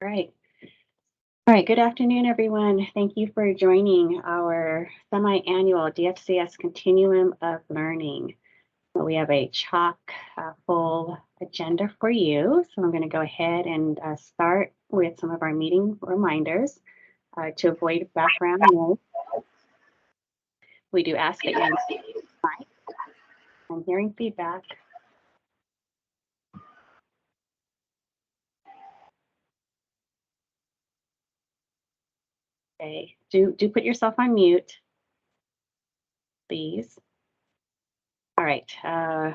Right. All right. Good afternoon, everyone. Thank you for joining our semi-annual DFCS Continuum of Learning. We have a chock full agenda for you. So I'm going to go ahead and start with some of our meeting reminders to avoid background noise. We do ask that you mic. I'm hearing feedback. Okay. Do put yourself on mute, please. All right,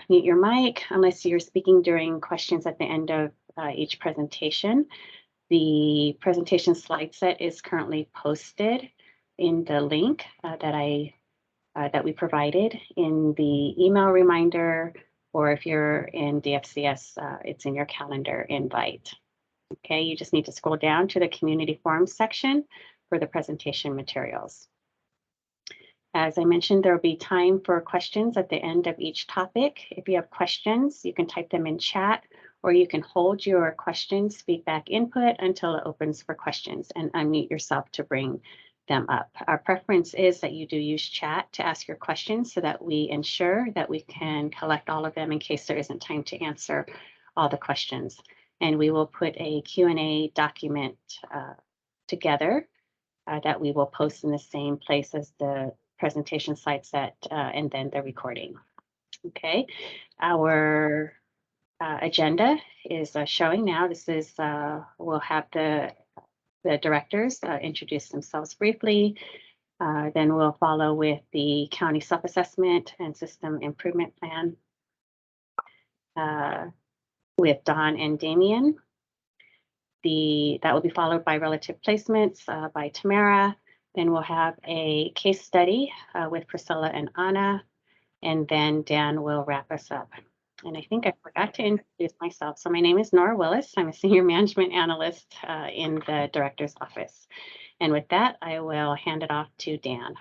mute your mic unless you're speaking during questions at the end of each presentation. The presentation slide set is currently posted in the link that we provided in the email reminder, or if you're in DFCS, it's in your calendar invite. Okay, you just need to scroll down to the community forums section for the presentation materials. As I mentioned, there will be time for questions at the end of each topic. If you have questions, you can type them in chat, or you can hold your questions, feedback, input until it opens for questions and unmute yourself to bring them up. Our preference is that you do use chat to ask your questions so that we ensure that we can collect all of them in case there isn't time to answer all the questions. And we will put a Q&A document together that we will post in the same place as the presentation slide set and then the recording. Okay, our agenda is showing now. This is, we'll have the directors introduce themselves briefly. Then we'll follow with the county self-assessment and system improvement plan with Don and Damien. That will be followed by relative placements by Tamara. Then we'll have a case study with Priscilla and Anna, and then Dan will wrap us up. And I think I forgot to introduce myself. So my name is Nora Willis. I'm a senior management analyst in the director's office. And with that, I will hand it off to Dan.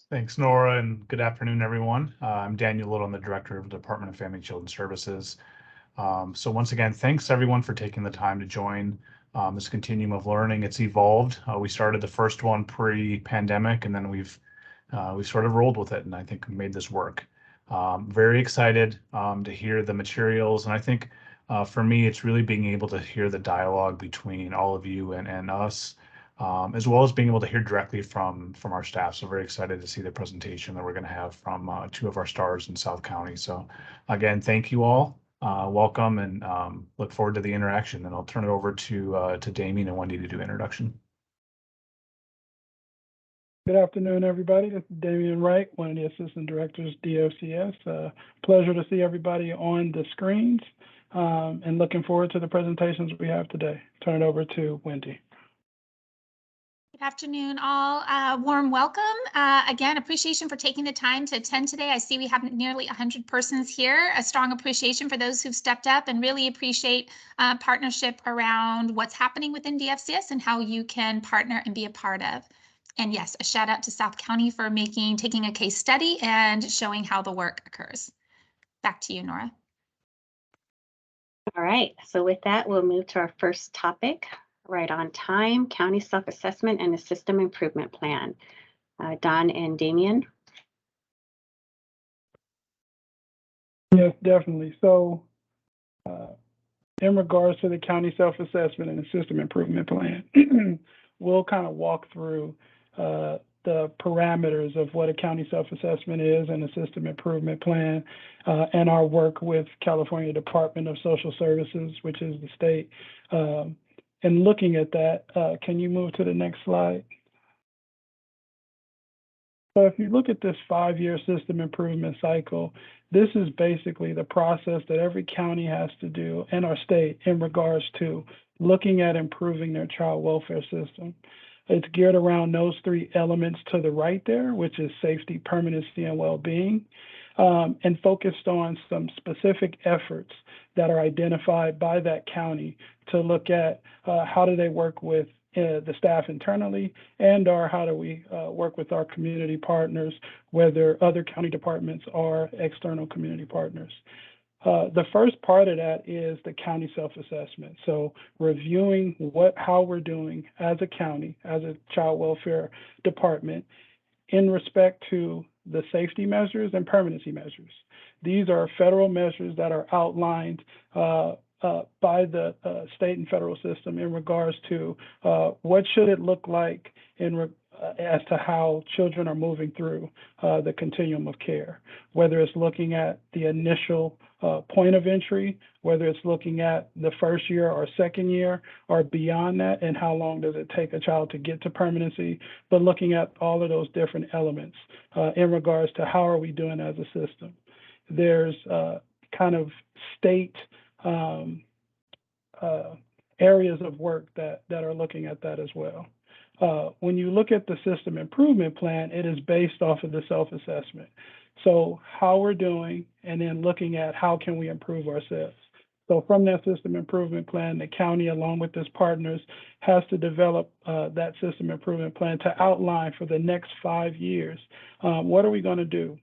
Thanks, Nora, and good afternoon, everyone. I'm Daniel Little. I'm the director of the Department of Family and Children Services. So once again, thanks everyone for taking the time to join this continuum of learning. It's evolved. We started the first one pre-pandemic, and then we've sort of rolled with it, and I think we made this work. Very excited to hear the materials, and I think for me, it's really being able to hear the dialogue between all of you and us, as well as being able to hear directly from our staff. So very excited to see the presentation that we're going to have from two of our stars in South County. So again, thank you all. Welcome, and look forward to the interaction. And I'll turn it over to Damien and Wendy to do introduction. Good afternoon, everybody. This is Damien Wright, one of the assistant directors, DFCS. Pleasure to see everybody on the screens, and looking forward to the presentations we have today. Turn it over to Wendy. Good afternoon, all. Warm welcome. Again, appreciation for taking the time to attend today. I see we have nearly 100 persons here. A strong appreciation for those who've stepped up, and really appreciate partnership around what's happening within DFCS and how you can partner and be a part of. And yes, a shout out to South County for taking a case study and showing how the work occurs. Back to you, Nora. All right, so with that, we'll move to our first topic. Right on time, county self-assessment and the system improvement plan. Don and Damien. Yes, definitely. So in regards to the county self-assessment and the system improvement plan, we'll kind of walk through the parameters of what a county self-assessment is and a system improvement plan, and our work with California Department of Social Services, which is the state. And looking at that, can you move to the next slide? So if you look at this 5-year system improvement cycle, this is basically the process that every county has to do in our state in regards to looking at improving their child welfare system. It's geared around those 3 elements to the right there, which is safety, permanency, and well-being, and focused on some specific efforts that are identified by that county to look at how do they work with the staff internally, and or how do we work with our community partners, whether other county departments or external community partners. The first part of that is the county self-assessment. So reviewing how we're doing as a county, as a child welfare department in respect to the safety measures and permanency measures. These are federal measures that are outlined by the state and federal system in regards to what should it look like as to how children are moving through the continuum of care, whether it's looking at the initial point of entry, whether it's looking at the first year or second year or beyond that, and how long does it take a child to get to permanency, but looking at all of those different elements in regards to how are we doing as a system. There's kind of state areas of work that are looking at that as well. When you look at the system improvement plan, it is based off of the self-assessment. So how we're doing, and then looking at how can we improve ourselves. So from that system improvement plan, the county, along with its partners, has to develop that system improvement plan to outline for the next 5 years. What are we going to do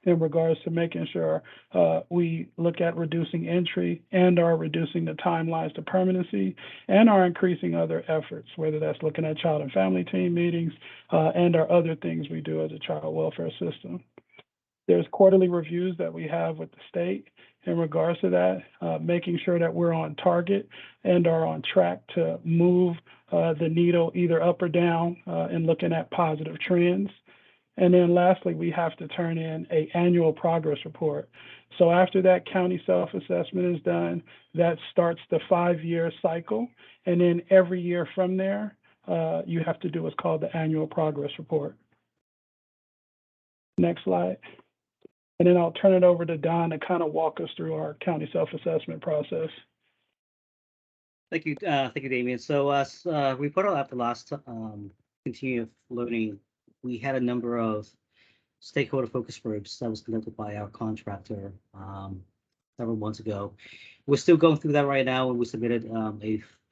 in regards to making sure we look at reducing entry and are reducing the timelines to permanency and are increasing other efforts, whether that's looking at child and family team meetings and our other things we do as a child welfare system. There's quarterly reviews that we have with the state in regards to that, making sure that we're on target and are on track to move the needle either up or down and looking at positive trends. And then lastly, we have to turn in an annual progress report. So after that county self-assessment is done, that starts the 5-year cycle. And then every year from there, you have to do what's called the annual progress report. Next slide. And then I'll turn it over to Don to kind of walk us through our county self-assessment process. Thank you, Damien. So as we put out after last continuous learning, we had a number of stakeholder focus groups that was conducted by our contractor several months ago. We're still going through that right now, and we submitted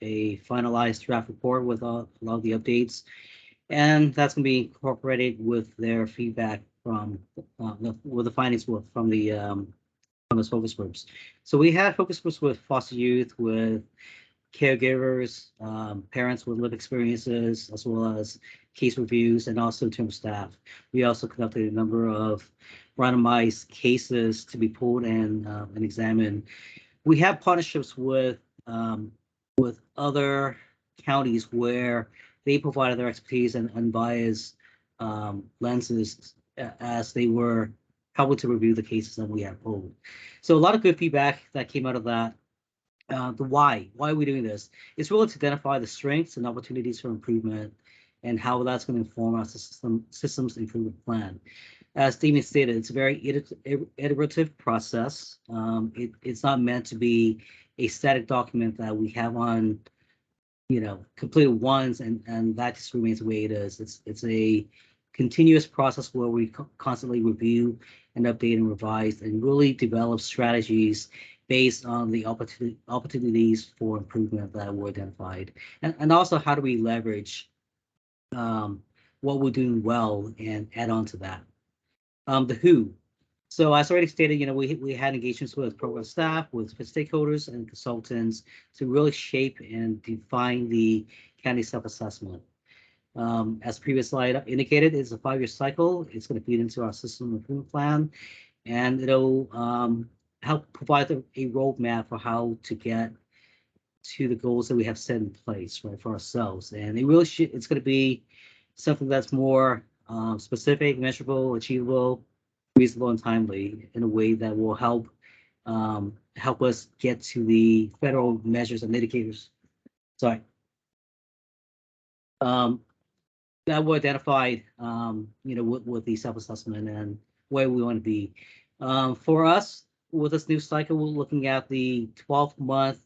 a finalized draft report with a lot of the updates, and that's going to be incorporated with their feedback from with the findings from those focus groups. So we had focus groups with foster youth, with caregivers, parents with lived experiences, as well as case reviews, and also in terms of staff. We also conducted a number of randomized cases to be pulled and examined. We have partnerships with other counties where they provided their expertise and unbiased lenses as they were helping to review the cases that we have pulled. So a lot of good feedback that came out of that. The why are we doing this? It's really to identify the strengths and opportunities for improvement and how that's going to inform our systems improvement plan. As Damien stated, it's a very iterative process. It's not meant to be a static document that we have on, completed once and that just remains the way it is. It's a continuous process where we constantly review and update and revise and really develop strategies based on the opportunities for improvement that were identified. And also, how do we leverage what we're doing well and add on to that? The who. So as already stated, we had engagements with program staff, with stakeholders and consultants to really shape and define the county self-assessment. As previous slide indicated, it's a 5-year cycle. It's going to feed into our system improvement plan, and it'll help provide a roadmap for how to get to the goals that we have set in place, right, for ourselves. And it really it's going to be something that's more specific, measurable, achievable, reasonable, and timely in a way that will help us get to the federal measures and indicators. Sorry. That were identified, with the self-assessment and where we want to be. For us, with this new cycle, we're looking at the 12-month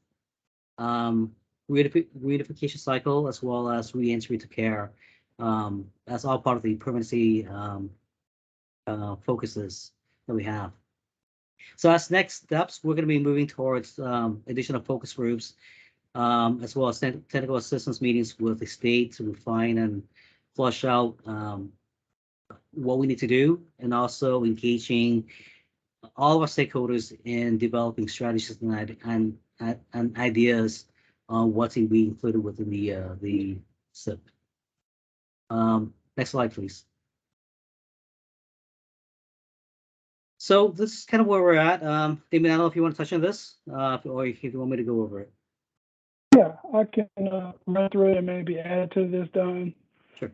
reunification cycle as well as re-entry to care. That's all part of the permanency focuses that we have. So as next steps, we're going to be moving towards additional focus groups, as well as technical assistance meetings with the state to refine and flush out what we need to do, and also engaging all of our stakeholders in developing strategies and ideas on what to be included within the SIP. Next slide, please. So this is kind of where we're at. Damien, I don't know if you want to touch on this, or if you want me to go over it. Yeah, I can run through it and maybe add to this, Don. Sure.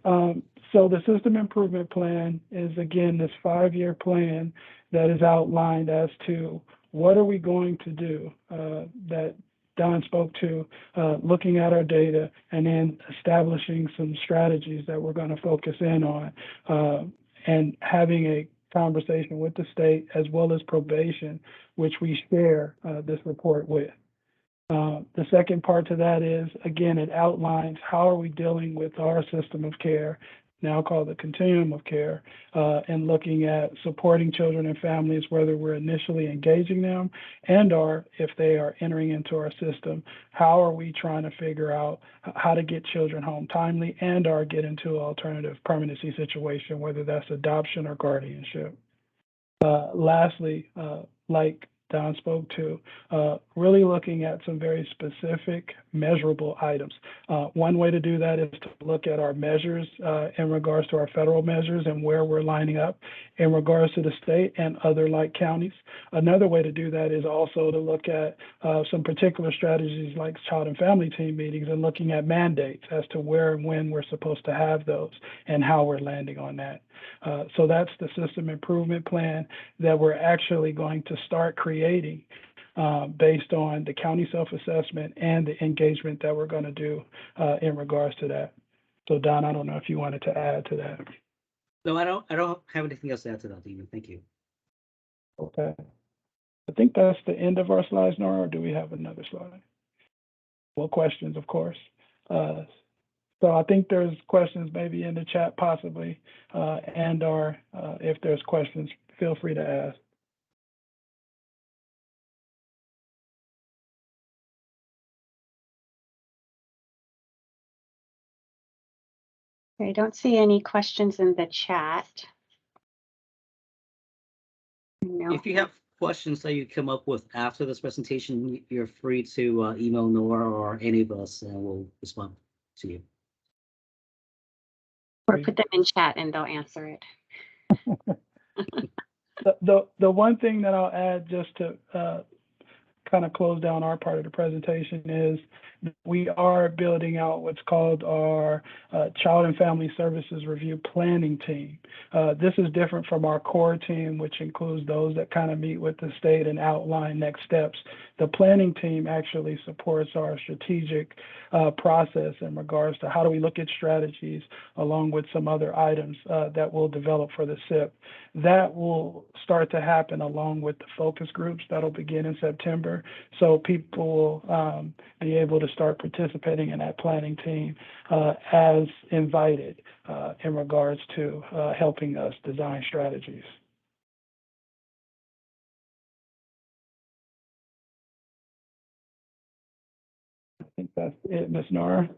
So the system improvement plan is, again, this 5-year plan that is outlined as to what are we going to do that Don spoke to, looking at our data and then establishing some strategies that we're going to focus in on, and having a conversation with the state as well as probation, which we share this report with. The second part to that is, again, it outlines how are we dealing with our system of care, now called the Continuum of Care, and looking at supporting children and families, whether we're initially engaging them and/or if they are entering into our system, how are we trying to figure out how to get children home timely and/or get into an alternative permanency situation, whether that's adoption or guardianship. Lastly, like Don spoke to, really looking at some very specific measurable items. One way to do that is to look at our measures in regards to our federal measures and where we're lining up in regards to the state and other like counties. Another way to do that is also to look at some particular strategies like child and family team meetings and looking at mandates as to where and when we're supposed to have those and how we're landing on that. So that's the system improvement plan that we're actually going to start creating based on the county self-assessment and the engagement that we're going to do in regards to that. So Don, I don't know if you wanted to add to that. No, I don't have anything else to add to that, Damien. Thank you. Okay. I think that's the end of our slides, Nora, or do we have another slide? Well, questions, of course. So I think there's questions maybe in the chat possibly, and/or if there's questions, feel free to ask. I don't see any questions in the chat. No. If you have questions that you come up with after this presentation, you're free to email Nora or any of us, and we'll respond to you. Or put them in chat and they'll answer it. The one thing that I'll add just to kind of close down our part of the presentation is we are building out what's called our Child and Family Services Review Planning Team. This is different from our core team, which includes those that kind of meet with the state and outline next steps. The planning team actually supports our strategic process in regards to how do we look at strategies along with some other items that we'll develop for the SIP. That will start to happen along with the focus groups that'll begin in September. So people will be able to start participating in that planning team as invited in regards to helping us design strategies. I think that's it, Ms. Nora.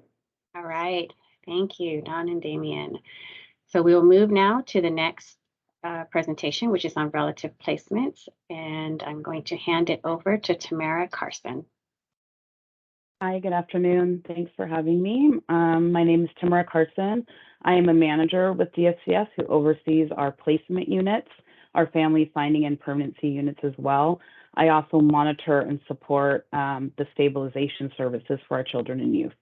All right. Thank you, Don and Damien. So we will move now to the next presentation, which is on relative placements. And I'm going to hand it over to Tamara Carson. Hi, good afternoon. Thanks for having me. My name is Tamara Carson. I am a manager with DFCS who oversees our placement units, our family finding and permanency units as well. I also monitor and support the stabilization services for our children and youth.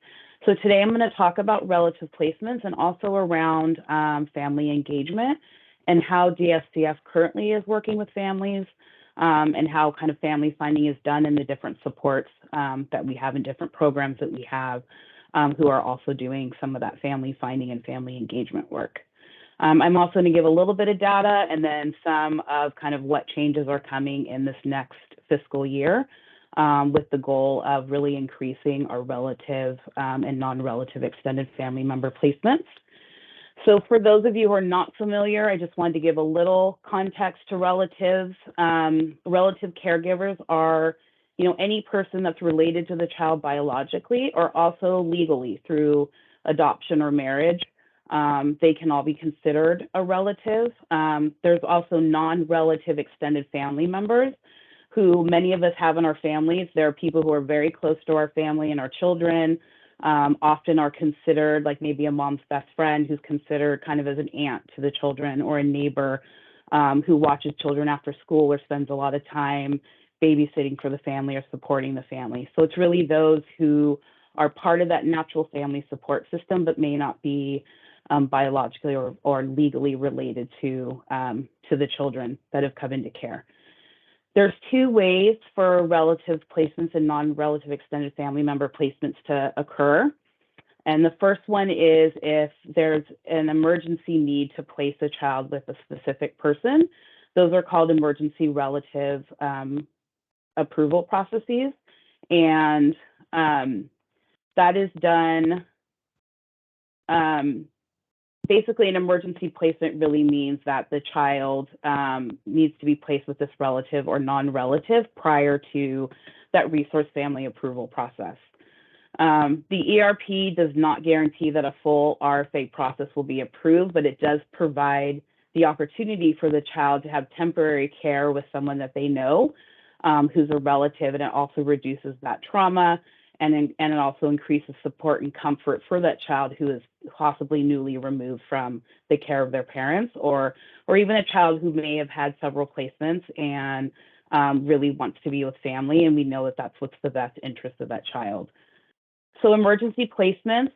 So today I'm going to talk about relative placements and also around family engagement and how DFCS currently is working with families and how kind of family finding is done in the different supports that we have in different programs that we have who are also doing some of that family finding and family engagement work. I'm also going to give a little bit of data and then some of kind of what changes are coming in this next fiscal year with the goal of really increasing our relative and non-relative extended family member placements. So for those of you who are not familiar, I just wanted to give a little context to relatives. Relative caregivers are, any person that's related to the child biologically or also legally through adoption or marriage. they can all be considered a relative. There's also non-relative extended family members who many of us have in our families. There are people who are very close to our family and our children, often are considered like maybe a mom's best friend who's considered kind of as an aunt to the children, or a neighbor who watches children after school or spends a lot of time babysitting for the family or supporting the family. So it's really those who are part of that natural family support system, but may not be biologically or legally related to the children that have come into care. There's two ways for relative placements and non-relative extended family member placements to occur. And the first one is if there's an emergency need to place a child with a specific person. Those are called emergency relative approval processes. And that is done, basically an emergency placement really means that the child needs to be placed with this relative or non-relative prior to that resource family approval process. The ERP does not guarantee that a full RFA process will be approved, but it does provide the opportunity for the child to have temporary care with someone that they know who's a relative, and it also reduces that trauma, and it also increases support and comfort for that child who is possibly newly removed from the care of their parents, or even a child who may have had several placements and really wants to be with family, and we know that that's what's the best interest of that child. So emergency placements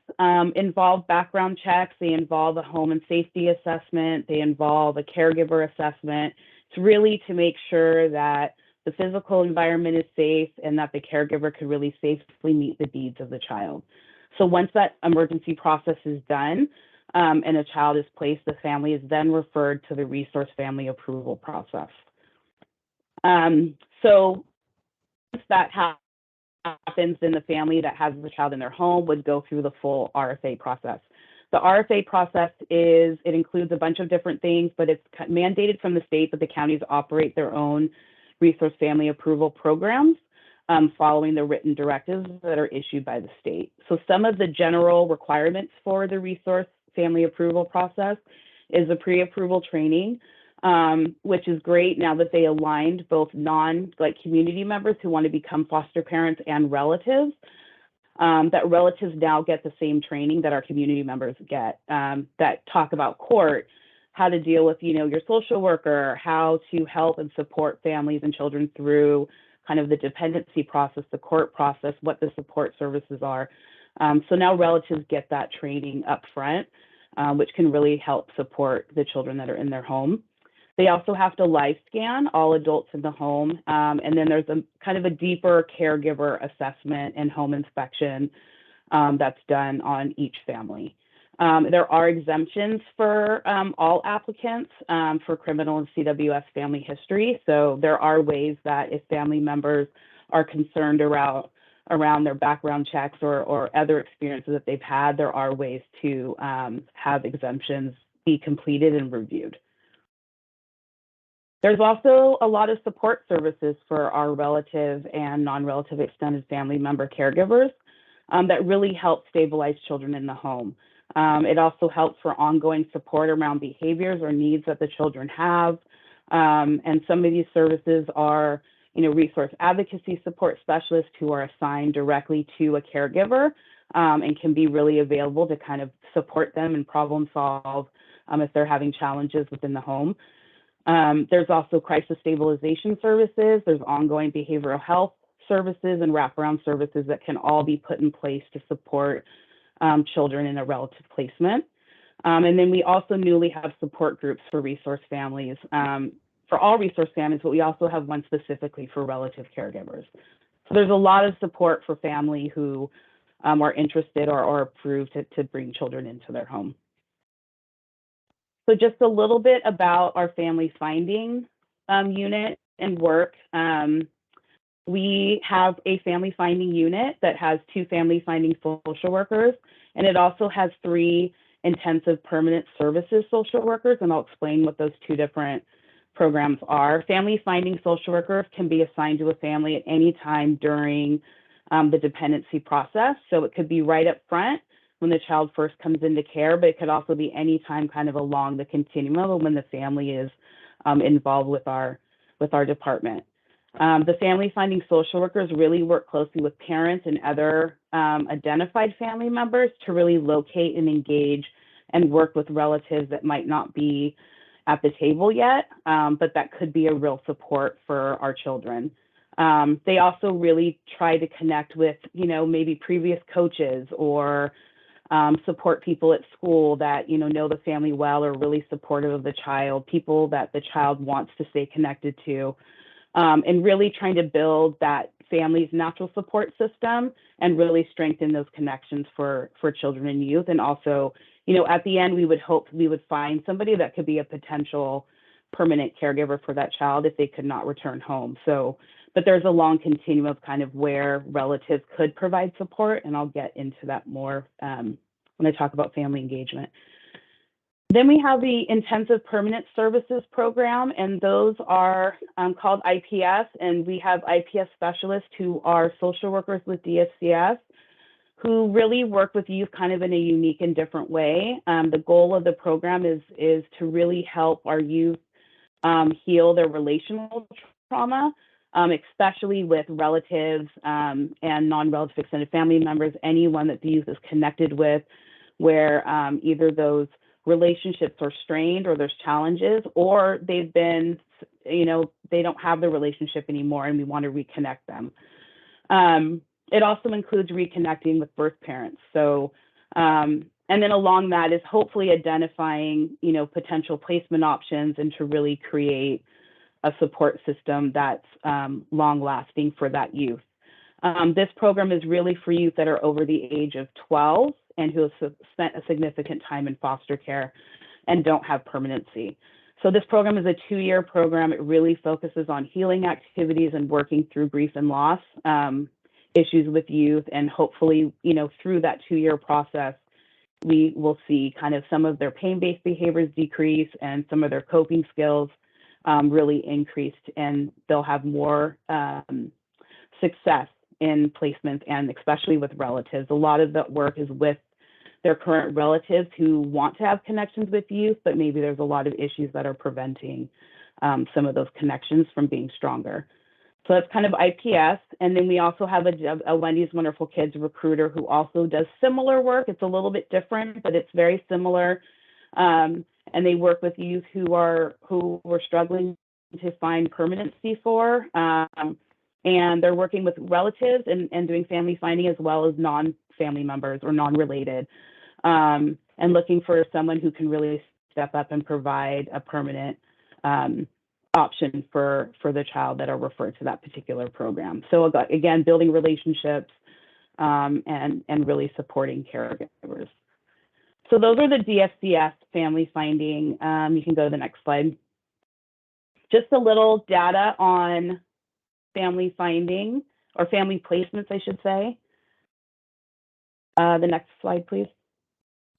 involve background checks, they involve a home and safety assessment, they involve a caregiver assessment. It's really to make sure that the physical environment is safe and that the caregiver could really safely meet the needs of the child. So once that emergency process is done and a child is placed, the family is then referred to the resource family approval process. So once that happens, then the family that has the child in their home would go through the full RFA process. The RFA process it includes a bunch of different things, but it's mandated from the state that the counties operate their own resource family approval programs following the written directives that are issued by the state. So some of the general requirements for the resource family approval process is a pre-approval training, which is great now that they aligned both community members who want to become foster parents and relatives, that relatives now get the same training that our community members get, that talk about court, how to deal with, your social worker, how to help and support families and children through kind of the dependency process, the court process, what the support services are. So now relatives get that training up front, which can really help support the children that are in their home. They also have to live scan all adults in the home. And then there's a kind of a deeper caregiver assessment and home inspection that's done on each family. There are exemptions for all applicants for criminal and CWS family history. So there are ways that if family members are concerned around their background checks or other experiences that they've had, there are ways to have exemptions be completed and reviewed. There's also a lot of support services for our relative and non-relative extended family member caregivers that really help stabilize children in the home. It also helps for ongoing support around behaviors or needs that the children have. And some of these services are, resource advocacy support specialists who are assigned directly to a caregiver and can be really available to kind of support them and problem solve if they're having challenges within the home. There's also crisis stabilization services. There's ongoing behavioral health services and wraparound services that can all be put in place to support children in a relative placement. And then we also newly have support groups for resource families, for all resource families, but we also have one specifically for relative caregivers. So there's a lot of support for family who are interested or approved to bring children into their home. So just a little bit about our family finding unit and work. We have a family finding unit that has 2 family finding social workers, and it also has 3 intensive permanent services social workers, and I'll explain what those 2 different programs are. Family finding social workers can be assigned to a family at any time during the dependency process. So it could be right up front when the child first comes into care, but it could also be any time kind of along the continuum of when the family is involved with our department. The family finding social workers really work closely with parents and other identified family members to really locate and engage and work with relatives that might not be at the table yet, but that could be a real support for our children. They also really try to connect with, maybe previous coaches or support people at school that, know the family well or really supportive of the child, people that the child wants to stay connected to, and really trying to build that family's natural support system and really strengthen those connections for children and youth. And also, at the end, we would hope we would find somebody that could be a potential permanent caregiver for that child if they could not return home. So, but there's a long continuum of kind of where relatives could provide support, and I'll get into that more when I talk about family engagement. Then we have the Intensive Permanent Services Program, and those are called IPS, and we have IPS specialists who are social workers with DFCS who really work with youth kind of in a unique and different way. The goal of the program is to really help our youth heal their relational trauma, especially with relatives and non-relative extended family members, anyone that the youth is connected with, where either those relationships are strained or there's challenges, or they've been, they don't have the relationship anymore and we want to reconnect them. It also includes reconnecting with birth parents. So, and then along that is hopefully identifying, potential placement options and to really create a support system that's long lasting for that youth. This program is really for youth that are over the age of 12 and who have spent a significant time in foster care and don't have permanency. So this program is a 2-year program. It really focuses on healing activities and working through grief and loss issues with youth. And hopefully, through that 2-year process, we will see kind of some of their pain-based behaviors decrease and some of their coping skills really increased, and they'll have more success in placements, and especially with relatives. A lot of that work is with their current relatives who want to have connections with youth, but maybe there's a lot of issues that are preventing some of those connections from being stronger. So that's kind of IPS. And then we also have a Wendy's Wonderful Kids recruiter who also does similar work. It's a little bit different, but it's very similar. And they work with youth who were struggling to find permanency for. And they're working with relatives and doing family finding as well as non-family members or non-related, and looking for someone who can really step up and provide a permanent option for the child that are referred to that particular program. So again, building relationships and really supporting caregivers. So those are the DFCS family finding. You can go to the next slide. Just a little data on family finding, or family placements, I should say. The next slide, please.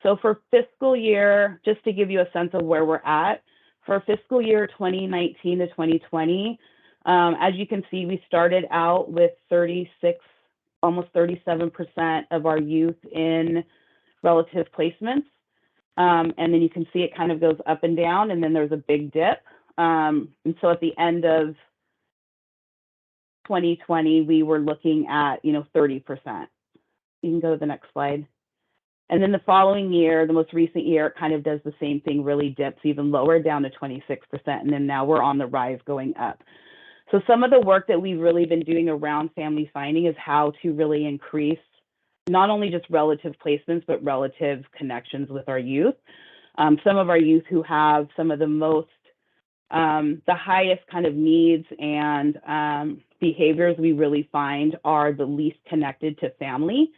So for fiscal year, just to give you a sense of where we're at, for fiscal year 2019 to 2020, as you can see, we started out with 36, almost 37% of our youth in relative placements. And then you can see it kind of goes up and down, and then there's a big dip. And so at the end of 2020, we were looking at, 30%. You can go to the next slide. And then the following year, the most recent year, it kind of does the same thing, really dips even lower down to 26%. And then now we're on the rise going up. So some of the work that we've really been doing around family finding is how to really increase not only just relative placements, but relative connections with our youth. Some of our youth who have some of the most, the highest kind of needs and behaviors we really find are the least connected to family.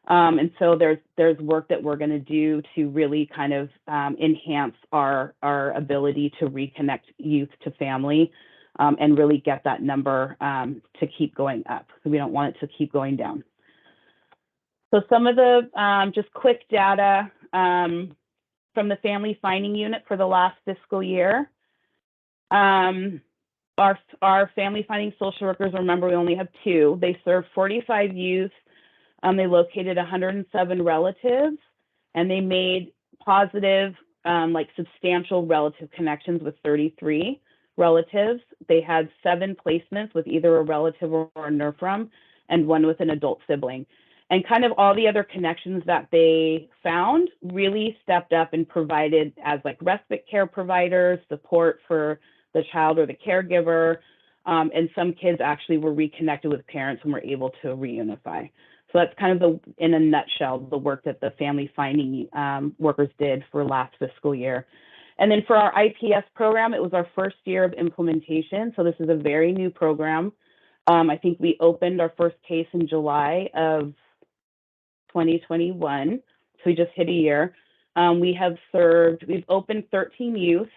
And so there's work that we're going to do to really kind of enhance our ability to reconnect youth to family and really get that number to keep going up. We don't want it to keep going down. So some of the just quick data from the family finding unit for the last fiscal year. Our family finding social workers, remember, we only have 2. They serve 45 youth They located 107 relatives, and they made positive, like substantial relative connections with 33 relatives. They had 7 placements with either a relative or a NRFM, and 1 with an adult sibling. And kind of all the other connections that they found really stepped up and provided as like respite care providers, support for the child or the caregiver. And some kids actually were reconnected with parents and were able to reunify. So that's kind of in a nutshell, the work that the family finding workers did for last fiscal year. And then for our IPS program, it was our first year of implementation. So this is a very new program. I think we opened our first case in July of 2021. So we just hit a year. We've opened 13 youth.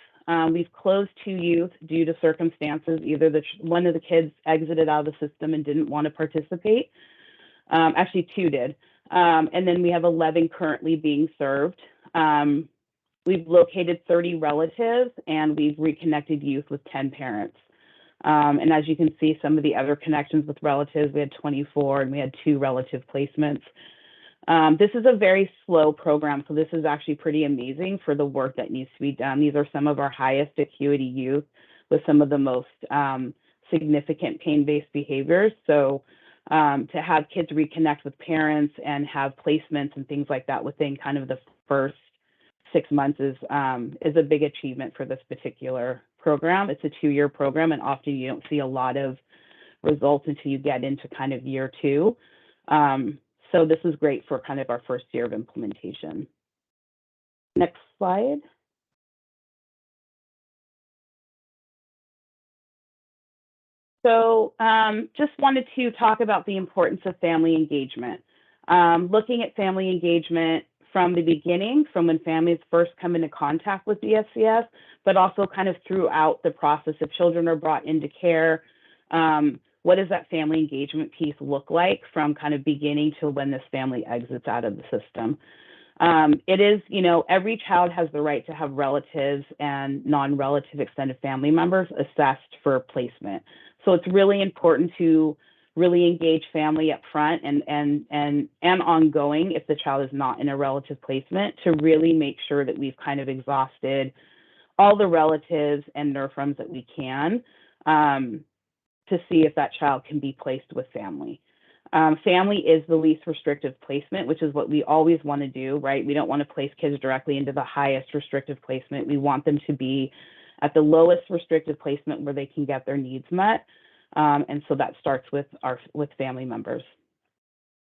We've closed 2 youth due to circumstances. Either one of the kids exited out of the system and didn't want to participate. Actually, 2 did. And then we have 11 currently being served. We've located 30 relatives, and we've reconnected youth with 10 parents. And as you can see, some of the other connections with relatives, we had 24, and we had 2 relative placements. This is a very slow program, so this is actually pretty amazing for the work that needs to be done. These are some of our highest acuity youth with some of the most significant pain-based behaviors. So to have kids reconnect with parents and have placements and things like that within kind of the first 6 months is a big achievement for this particular program. It's a 2-year program, and often you don't see a lot of results until you get into kind of year 2. So this is great for kind of our first year of implementation. Next slide. So just wanted to talk about the importance of family engagement. Looking at family engagement from the beginning, from when families first come into contact with DFCS, but also kind of throughout the process. If children are brought into care, what does that family engagement piece look like from kind of beginning to when this family exits out of the system? It is, every child has the right to have relatives and non-relative extended family members assessed for placement. So it's really important to really engage family up front and ongoing if the child is not in a relative placement, to really make sure that we've kind of exhausted all the relatives and NRFMs that we can to see if that child can be placed with family. Family is the least restrictive placement, which is what we always want to do, right? We don't want to place kids directly into the highest restrictive placement. We want them to be at the lowest restrictive placement where they can get their needs met. And so that starts with family members.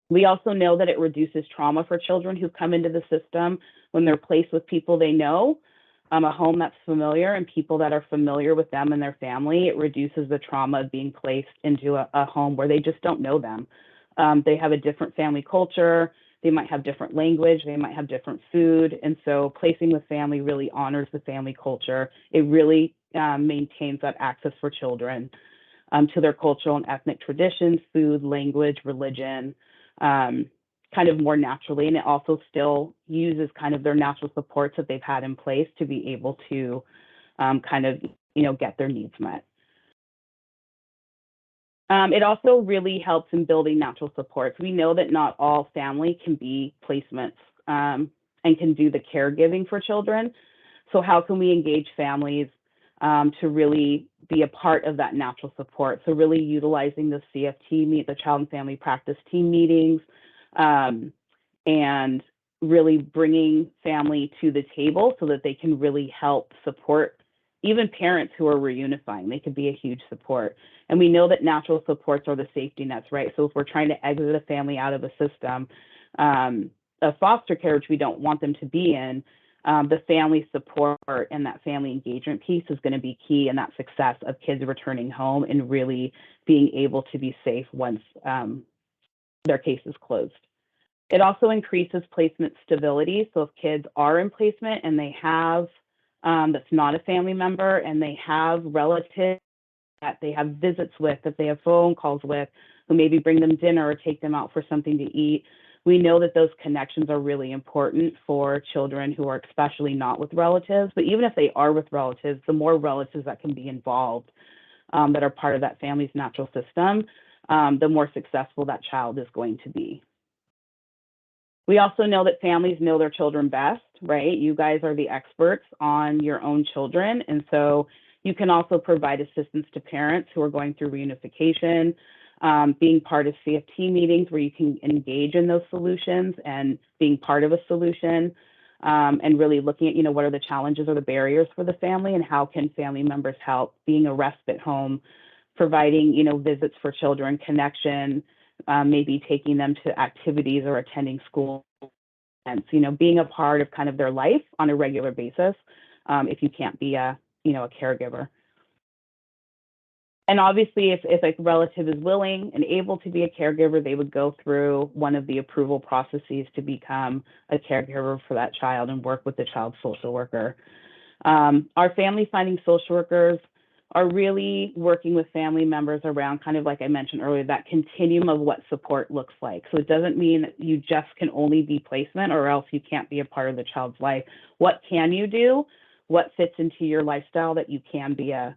We also know that it reduces trauma for children who come into the system when they're placed with people they know, a home that's familiar, and people that are familiar with them and their family. It reduces the trauma of being placed into a home where they just don't know them. They have a different family culture. They might have different language. They might have different food. And so placing with family really honors the family culture. It really maintains that access for children to their cultural and ethnic traditions, food, language, religion, kind of more naturally. And it also still uses kind of their natural supports that they've had in place to be able to kind of, get their needs met. It also really helps in building natural supports. We know that not all family can be placements and can do the caregiving for children. So how can we engage families to really be a part of that natural support? So really utilizing the CFT, the Child and Family Practice Team meetings, and really bringing family to the table so that they can really help support even parents who are reunifying. They could be a huge support. And we know that natural supports are the safety nets, right? So if we're trying to exit a family out of a system, of foster care, which we don't want them to be in, the family support and that family engagement piece is going to be key in that success of kids returning home and really being able to be safe once their case is closed. It also increases placement stability. So if kids are in placement and they have that's not a family member, and they have relatives that they have visits with, that they have phone calls with, who maybe bring them dinner or take them out for something to eat, we know that those connections are really important for children who are especially not with relatives. But even if they are with relatives, the more relatives that can be involved that are part of that family's natural system, the more successful that child is going to be. We also know that families know their children best, right? You guys are the experts on your own children. And so you can also provide assistance to parents who are going through reunification, being part of CFT meetings where you can engage in those solutions and being part of a solution, and really looking at, what are the challenges or the barriers for the family and how can family members help, being a respite home, providing, visits for children, connection, maybe taking them to activities or attending school events, being a part of kind of their life on a regular basis, if you can't be a caregiver. And obviously, if a relative is willing and able to be a caregiver, they would go through one of the approval processes to become a caregiver for that child and work with the child social worker. Our family finding social workers are really working with family members around, kind of like I mentioned earlier, that continuum of what support looks like. So it doesn't mean that you just can only be placement or else you can't be a part of the child's life. What can you do? What fits into your lifestyle that you can be a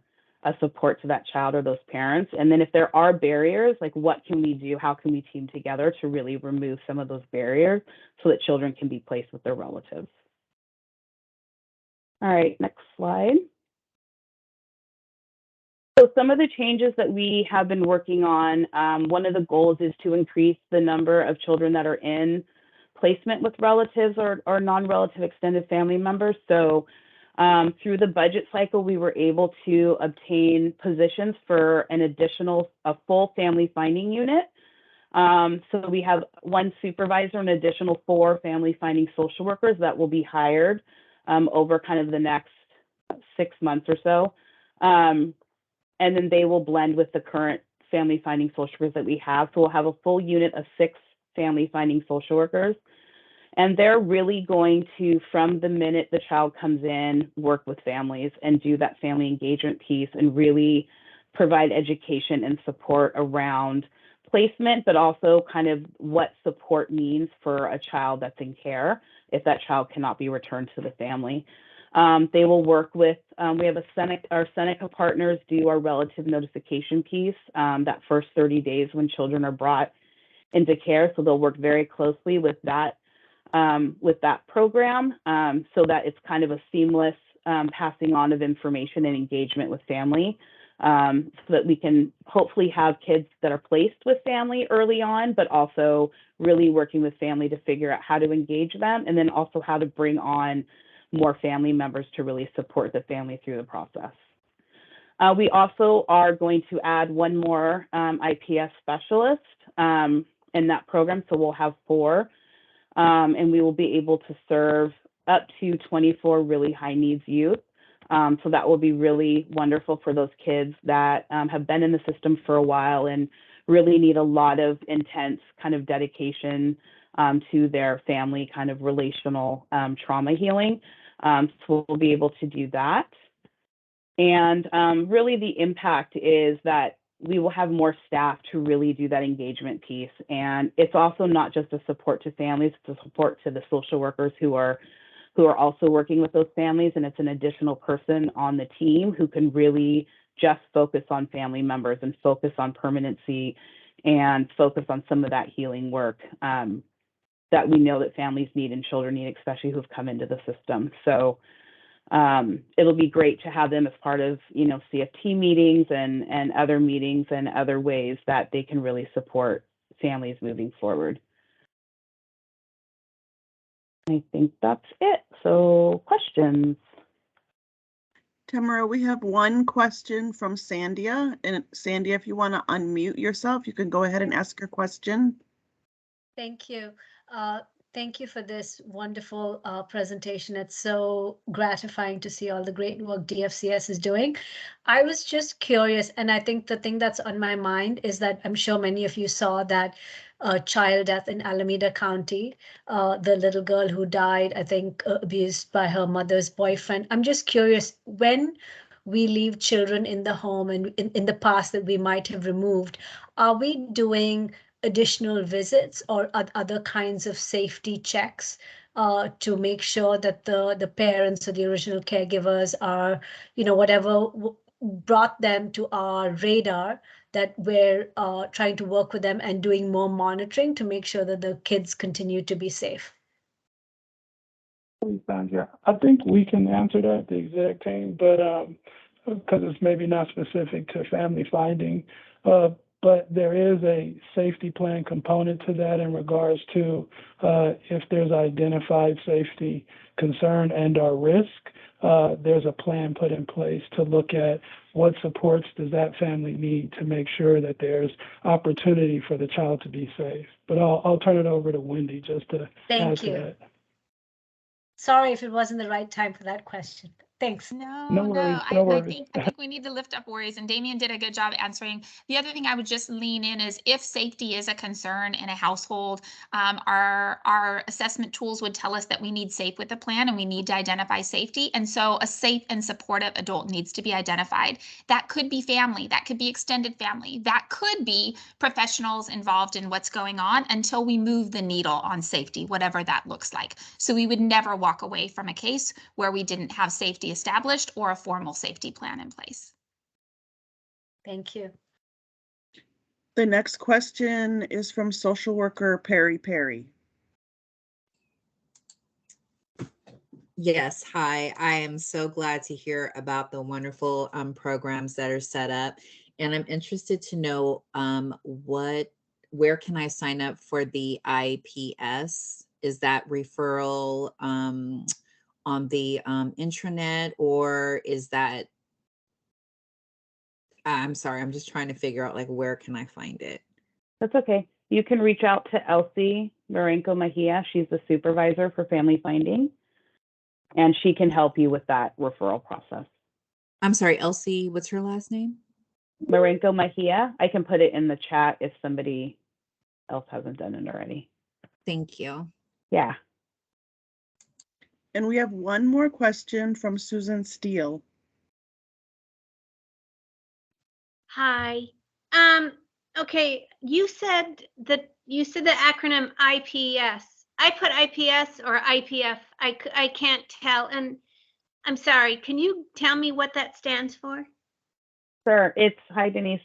support to that child or those parents? And then if there are barriers, like what can we do? How can we team together to really remove some of those barriers so that children can be placed with their relatives? All right, next slide. So some of the changes that we have been working on, one of the goals is to increase the number of children that are in placement with relatives or non-relative extended family members. So through the budget cycle, we were able to obtain positions for a full family finding unit. So we have one supervisor and an additional 4 family finding social workers that will be hired over kind of the next 6 months or so. And then they will blend with the current family finding social workers that we have. So we'll have a full unit of 6 family finding social workers. And they're really going to, from the minute the child comes in, work with families and do that family engagement piece and really provide education and support around placement, but also kind of what support means for a child that's in care if that child cannot be returned to the family. They will work with, we have our Seneca partners do our relative notification piece, that first 30 days when children are brought into care. So they'll work very closely with that program, so that it's kind of a seamless passing on of information and engagement with family, so that we can hopefully have kids that are placed with family early on, but also really working with family to figure out how to engage them and then also how to bring on more family members to really support the family through the process. We also are going to add one more IPS specialist in that program, so we'll have 4. And we will be able to serve up to 24 really high needs youth. So that will be really wonderful for those kids that have been in the system for a while and really need a lot of intense kind of dedication to their family kind of relational trauma healing. So we'll be able to do that. And really the impact is that we will have more staff to really do that engagement piece. And it's also not just a support to families, it's a support to the social workers who are also working with those families. And it's an additional person on the team who can really just focus on family members and focus on permanency and focus on some of that healing work that we know that families need and children need, especially who've come into the system. So it'll be great to have them as part of, CFT meetings and other meetings and other ways that they can really support families moving forward. I think that's it. So questions? Tamara, we have one question from Sandia. And Sandia, if you want to unmute yourself, you can go ahead and ask your question. Thank you. Thank you for this wonderful presentation. It's so gratifying to see all the great work DFCS is doing. I was just curious, and I think the thing that's on my mind is that I'm sure many of you saw that child death in Alameda County, the little girl who died, I think, abused by her mother's boyfriend. I'm just curious, when we leave children in the home and in the past that we might have removed, are we doing additional visits or other kinds of safety checks to make sure that the parents or the original caregivers are, whatever brought them to our radar, that we're trying to work with them and doing more monitoring to make sure that the kids continue to be safe? Yeah, I think we can answer that, the exec team, but because it's maybe not specific to family finding, but there is a safety plan component to that in regards to if there's identified safety concern and or risk, there's a plan put in place to look at what supports does that family need to make sure that there's opportunity for the child to be safe. But I'll turn it over to Wendy just to add to that. Sorry if it wasn't the right time for that question. Thanks. No worries, I think we need to lift up worries, and Damien did a good job answering. The other thing I would just lean in is if safety is a concern in a household, our assessment tools would tell us that we need safe with the plan and we need to identify safety. And so a safe and supportive adult needs to be identified. That could be family, that could be extended family, that could be professionals involved in what's going on until we move the needle on safety, whatever that looks like. So we would never walk away from a case where we didn't have safety established or a formal safety plan in place. Thank you. The next question is from social worker Perry Perry. Yes, hi. I am so glad to hear about the wonderful programs that are set up. And I'm interested to know where can I sign up for the IPS? Is that referral on the intranet, or is that, I'm sorry, I'm just trying to figure out like where can I find it? That's okay. You can reach out to Elsie Marenco Mejia. She's the supervisor for family finding, and she can help you with that referral process. I'm sorry, Elsie, what's her last name? Marenco Mejia. I can put it in the chat if somebody else hasn't done it already. Thank you. Yeah. And we have one more question from Susan Steele. Hi. Okay, you said the acronym IPS. I put IPS or IPF. I can't tell. And I'm sorry, can you tell me what that stands for? Sure. Hi Denise.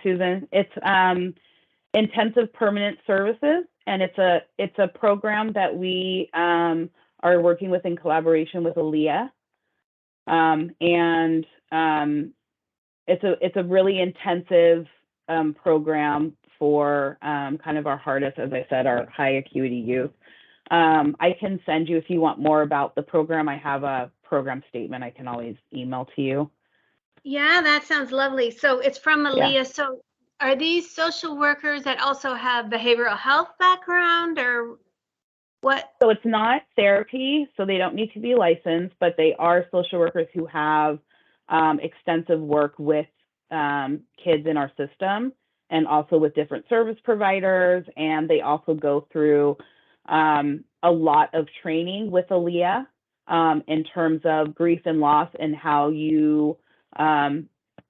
Susan. It's intensive permanent services, and it's a program that we are working with in collaboration with ALEA. It's a really intensive program for kind of our hardest, as I said, our high acuity youth. I can send you, if you want more about the program, I have a program statement I can always email to you. Yeah, that sounds lovely. So it's from ALEA. Yeah. So are these social workers that also have behavioral health background, or what? So it's not therapy, so they don't need to be licensed, but they are social workers who have extensive work with kids in our system and also with different service providers. And they also go through a lot of training with ALEA in terms of grief and loss and how you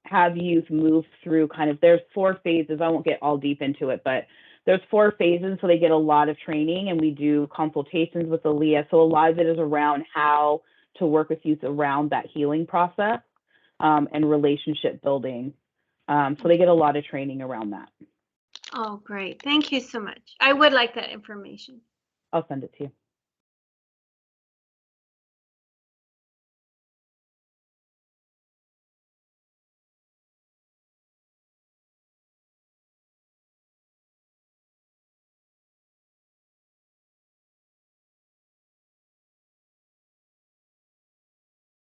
have youth move through there's 4 phases. I won't get all deep into it, but there's 4 phases. So they get a lot of training, and we do consultations with ALEA. So a lot of it is around how to work with youth around that healing process and relationship building. So they get a lot of training around that. Oh, great. Thank you so much. I would like that information. I'll send it to you.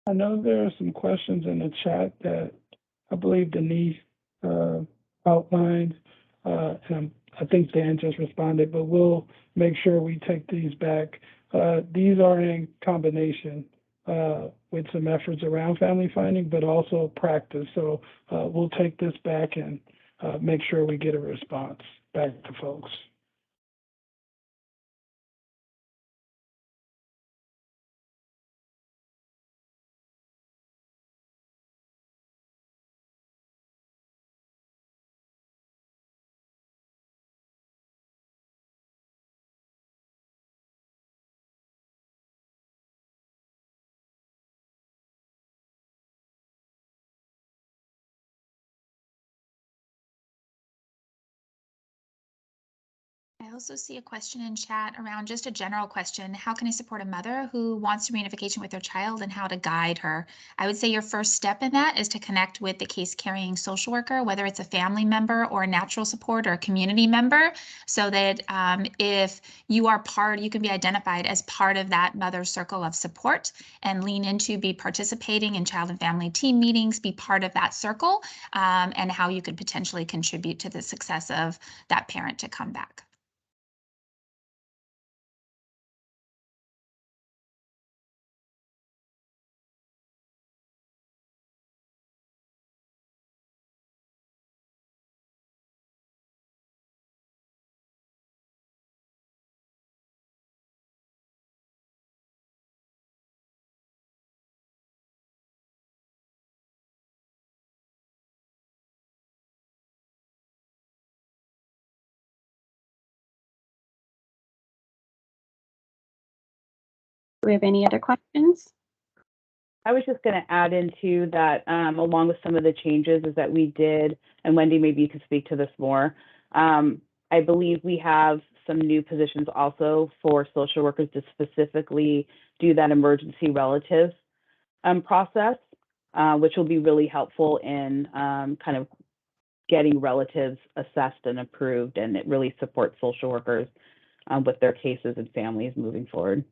I know there are some questions in the chat that I believe Denise outlined, and I think Dan just responded, but we'll make sure we take these back. These are in combination with some efforts around family finding, but also practice. So we'll take this back and make sure we get a response back to folks. also see a question in chat around just a general question. How can I support a mother who wants reunification with their child and how to guide her? I would say your first step in that is to connect with the case carrying social worker, whether it's a family member or a natural support or a community member, so that if you are part, you can be identified as part of that mother circle of support and lean into be participating in child and family team meetings, be part of that circle, and how you could potentially contribute to the success of that parent to come back. Do we have any other questions? I was just going to add into that, along with some of the changes is that we did, and Wendy, maybe you can speak to this more. I believe we have some new positions also for social workers to specifically do that emergency relatives process, which will be really helpful in kind of getting relatives assessed and approved, and it really supports social workers with their cases and families moving forward.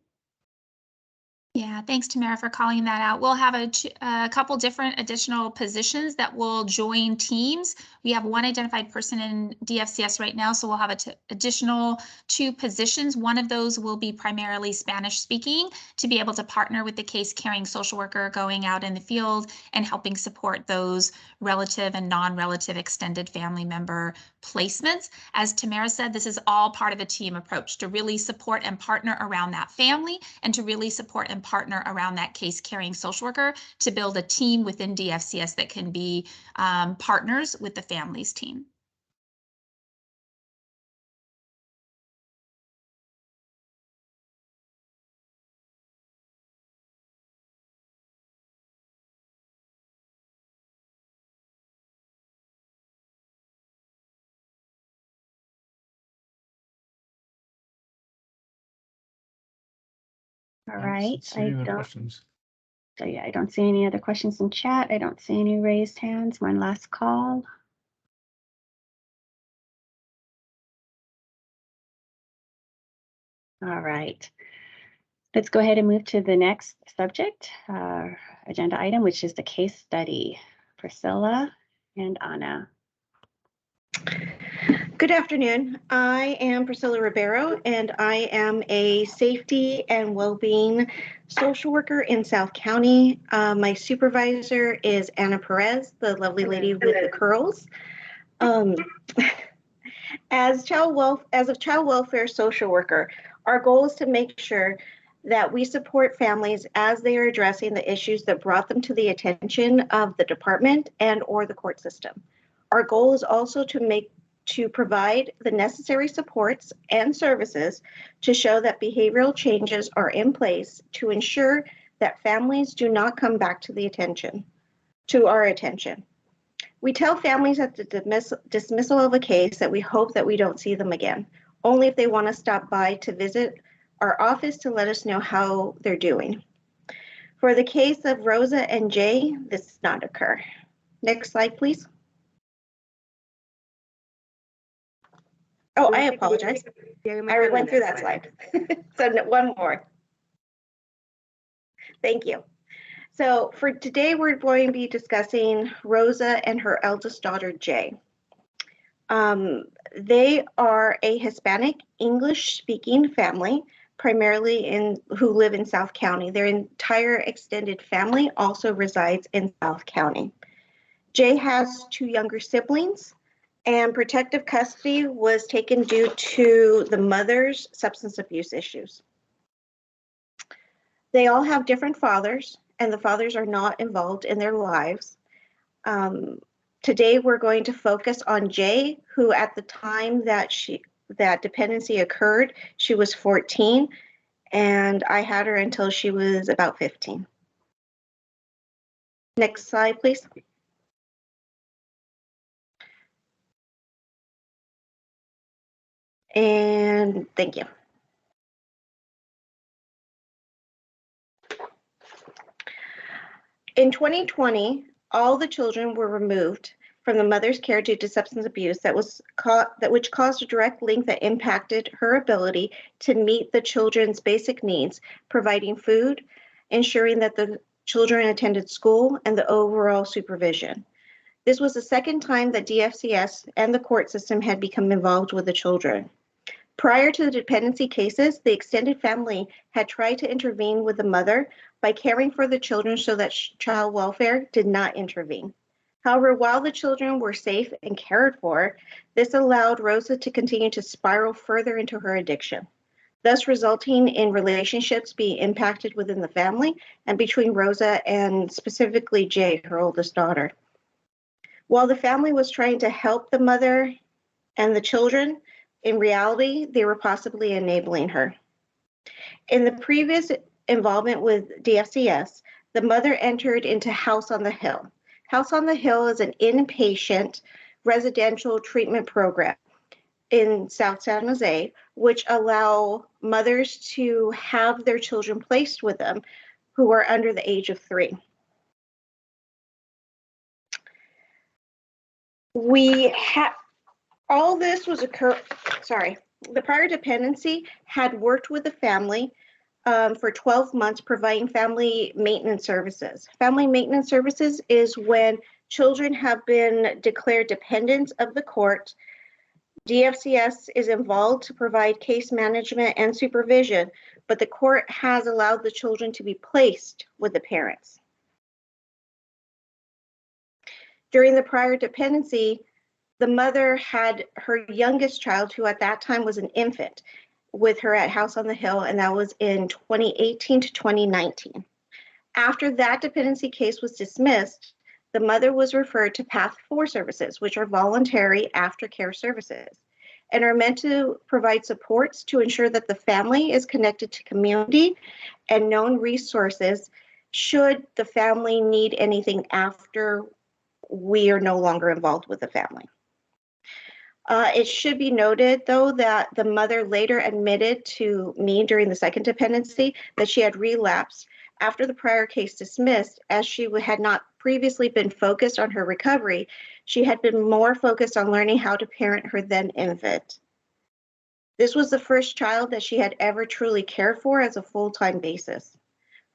Yeah, thanks, Tamara, for calling that out. We'll have a couple different additional positions that will join teams. We have one identified person in DFCS right now, so we'll have additional 2 positions. One of those will be primarily Spanish speaking to be able to partner with the case carrying social worker going out in the field and helping support those relative and non-relative extended family member placements. As Tamara said, this is all part of a team approach to really support and partner around that family and to really support and partner around that case carrying social worker to build a team within DFCS that can be partners with the families team. All right. Any other questions? So yeah, I don't see any other questions in chat. I don't see any raised hands. One last call. All right. Let's go ahead and move to the next subject, agenda item, which is the case study. Priscilla and Anna. Good afternoon. I am Priscilla Ribeiro, and I am a safety and well-being social worker in South County. My supervisor is Anna Perez, the lovely lady with the curls. As a child welfare social worker, our goal is to make sure that we support families as they are addressing the issues that brought them to the attention of the department and or the court system. Our goal is also to provide the necessary supports and services to show that behavioral changes are in place to ensure that families do not come back to our attention. We tell families at the dismissal of a case that we hope that we don't see them again, only if they want to stop by to visit our office to let us know how they're doing. For the case of Rosa and Jay, this did not occur. Next slide, please. Oh, I apologize. I already went through that slide. So one more. Thank you. So for today, we're going to be discussing Rosa and her eldest daughter, Jay. They are a Hispanic English-speaking family, primarily who live in South County. Their entire extended family also resides in South County. Jay has 2 younger siblings, and protective custody was taken due to the mother's substance abuse issues. They all have different fathers, and the fathers are not involved in their lives. Today, we're going to focus on Jay, who at the time that dependency occurred, she was 14, and I had her until she was about 15. Next slide, please. And thank you. In 2020, all the children were removed from the mother's care due to substance abuse which caused a direct link that impacted her ability to meet the children's basic needs, providing food, ensuring that the children attended school, and the overall supervision. This was the second time that DFCS and the court system had become involved with the children. Prior to the dependency cases, the extended family had tried to intervene with the mother by caring for the children so that child welfare did not intervene. However, while the children were safe and cared for, this allowed Rosa to continue to spiral further into her addiction, thus resulting in relationships being impacted within the family and between Rosa and specifically Jay, her oldest daughter. While the family was trying to help the mother and the children, in reality, they were possibly enabling her. In the previous involvement with DFCS, the mother entered into House on the Hill. House on the Hill is an inpatient residential treatment program in South San Jose, which allow mothers to have their children placed with them who are under the age of 3. All this was the prior dependency had worked with the family for 12 months providing family maintenance services. Family maintenance services is when children have been declared dependents of the court. DFCS is involved to provide case management and supervision, but the court has allowed the children to be placed with the parents. During the prior dependency, the mother had her youngest child, who at that time was an infant, with her at House on the Hill, and that was in 2018 to 2019. After that dependency case was dismissed, the mother was referred to Path 4 services, which are voluntary aftercare services, and are meant to provide supports to ensure that the family is connected to community and known resources should the family need anything after we are no longer involved with the family. It should be noted, though, that the mother later admitted to me during the second dependency that she had relapsed after the prior case dismissed, as she had not previously been focused on her recovery. She had been more focused on learning how to parent her then infant. This was the first child that she had ever truly cared for as a full-time basis.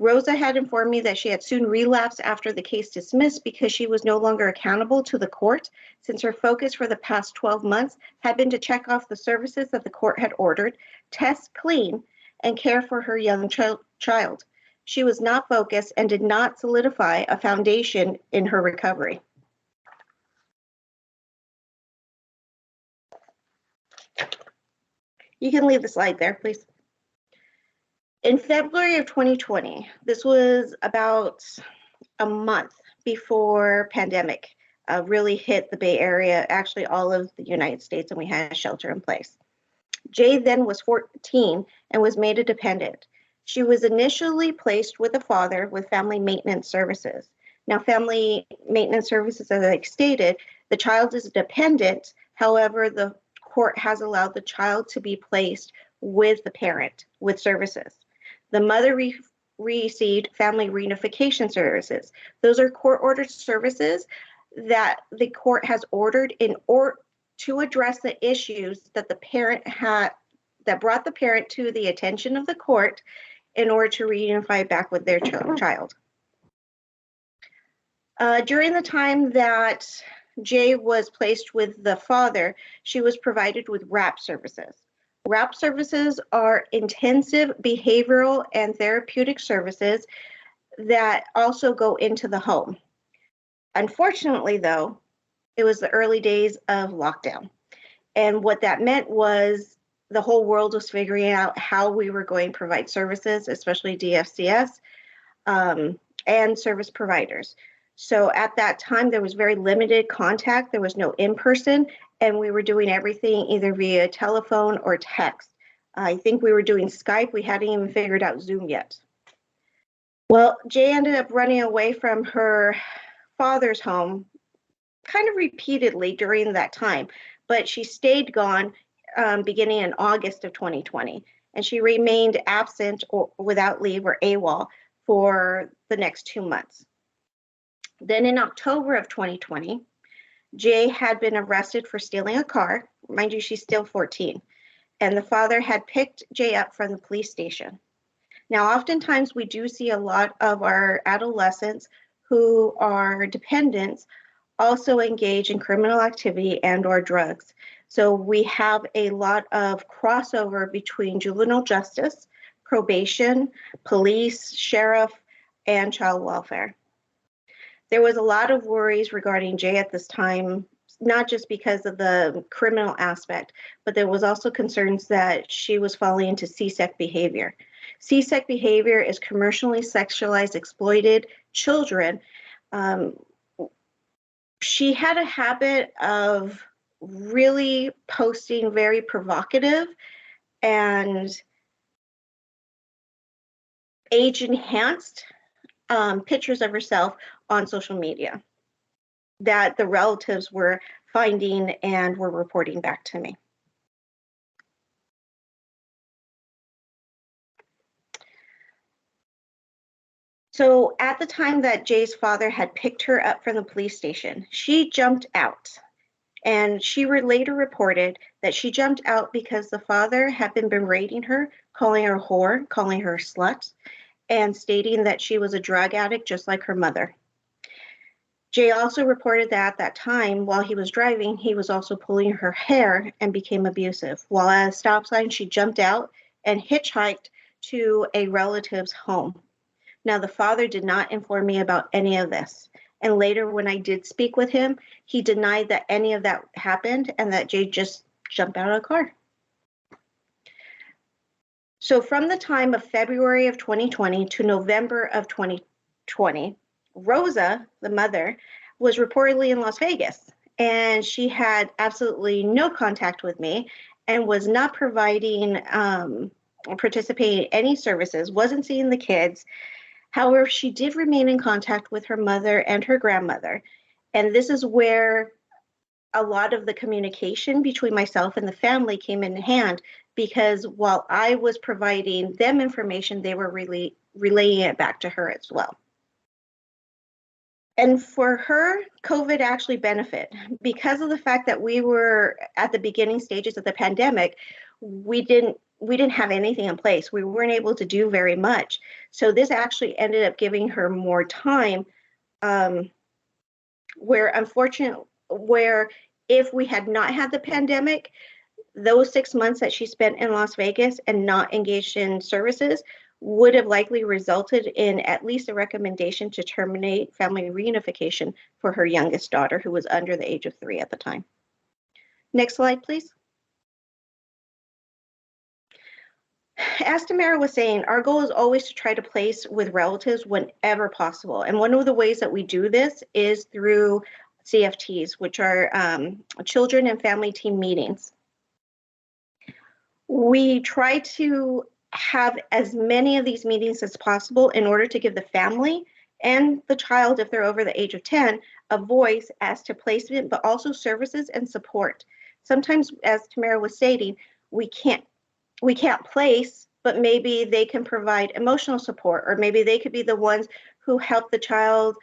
Rosa had informed me that she had soon relapsed after the case dismissed because she was no longer accountable to the court, since her focus for the past 12 months had been to check off the services that the court had ordered, test clean, and care for her young child. She was not focused and did not solidify a foundation in her recovery. You can leave the slide there, please. In February of 2020, this was about a month before pandemic really hit the Bay Area, actually all of the United States, and we had a shelter in place. Jay then was 14 and was made a dependent. She was initially placed with a father with family maintenance services. Now, family maintenance services, as I stated, the child is a dependent. However, the court has allowed the child to be placed with the parent with services. The mother received family reunification services. Those are court-ordered services that the court has ordered to address the issues that the parent had, that brought the parent to the attention of the court in order to reunify back with their child. During the time that Jay was placed with the father, she was provided with RAP services. RAP services are intensive behavioral and therapeutic services that also go into the home. Unfortunately, though, it was the early days of lockdown. And what that meant was the whole world was figuring out how we were going to provide services, especially DFCS and service providers. So at that time, there was very limited contact. There was no in-person, and we were doing everything either via telephone or text. I think we were doing Skype. We hadn't even figured out Zoom yet. Well, Jay ended up running away from her father's home kind of repeatedly during that time, but she stayed gone beginning in August of 2020, and she remained absent or without leave or AWOL for the next 2 months. Then in October of 2020, Jay had been arrested for stealing a car. Mind you, she's still 14. And the father had picked Jay up from the police station. Now, oftentimes we do see a lot of our adolescents who are dependents also engage in criminal activity and or drugs. So we have a lot of crossover between juvenile justice, probation, police, sheriff, and child welfare. There was a lot of worries regarding Jay at this time, not just because of the criminal aspect, but there was also concerns that she was falling into CSEC behavior. CSEC behavior is commercially sexualized, exploited children. She had a habit of really posting very provocative and age-enhanced pictures of herself on social media that the relatives were finding and were reporting back to me. So at the time that Jay's father had picked her up from the police station, she jumped out. And she later reported that she jumped out because the father had been berating her, calling her a whore, calling her a slut, and stating that she was a drug addict just like her mother. Jay also reported that at that time, while he was driving, he was also pulling her hair and became abusive. While at a stop sign, she jumped out and hitchhiked to a relative's home. Now, the father did not inform me about any of this. And later, when I did speak with him, he denied that any of that happened and that Jay just jumped out of the car. So from the time of February of 2020 to November of 2020, Rosa, the mother, was reportedly in Las Vegas, and she had absolutely no contact with me and was not providing or participating in any services, wasn't seeing the kids. However, she did remain in contact with her mother and her grandmother. And this is where a lot of the communication between myself and the family came in hand, because while I was providing them information, they were relaying it back to her as well. And for her, COVID actually benefited because of the fact that we were at the beginning stages of the pandemic. We didn't have anything in place. We weren't able to do very much. So this actually ended up giving her more time, where if we had not had the pandemic, those 6 months that she spent in Las Vegas and not engaged in services would have likely resulted in at least a recommendation to terminate family reunification for her youngest daughter, who was under the age of 3 at the time. Next slide, please. As Tamara was saying, our goal is always to try to place with relatives whenever possible. And one of the ways that we do this is through CFTs, which are children and family team meetings. We try to have as many of these meetings as possible in order to give the family and the child, if they're over the age of 10, a voice as to placement, but also services and support. Sometimes, as Tamara was stating, we can't place, but maybe they can provide emotional support, or maybe they could be the ones who help the child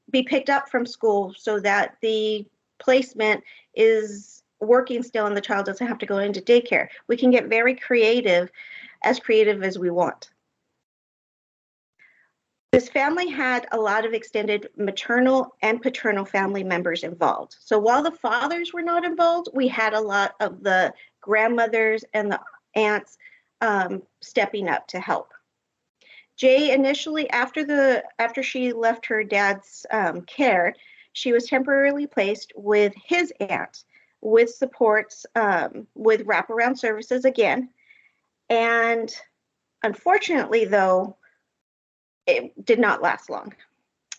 be picked up from school so that the placement is working still and the child doesn't have to go into daycare. We can get very creative as we want. This family had a lot of extended maternal and paternal family members involved. So while the fathers were not involved, we had a lot of the grandmothers and the aunts stepping up to help. Jay initially, after she left her dad's care, she was temporarily placed with his aunt, with supports, with wraparound services again. And unfortunately, though, it did not last long.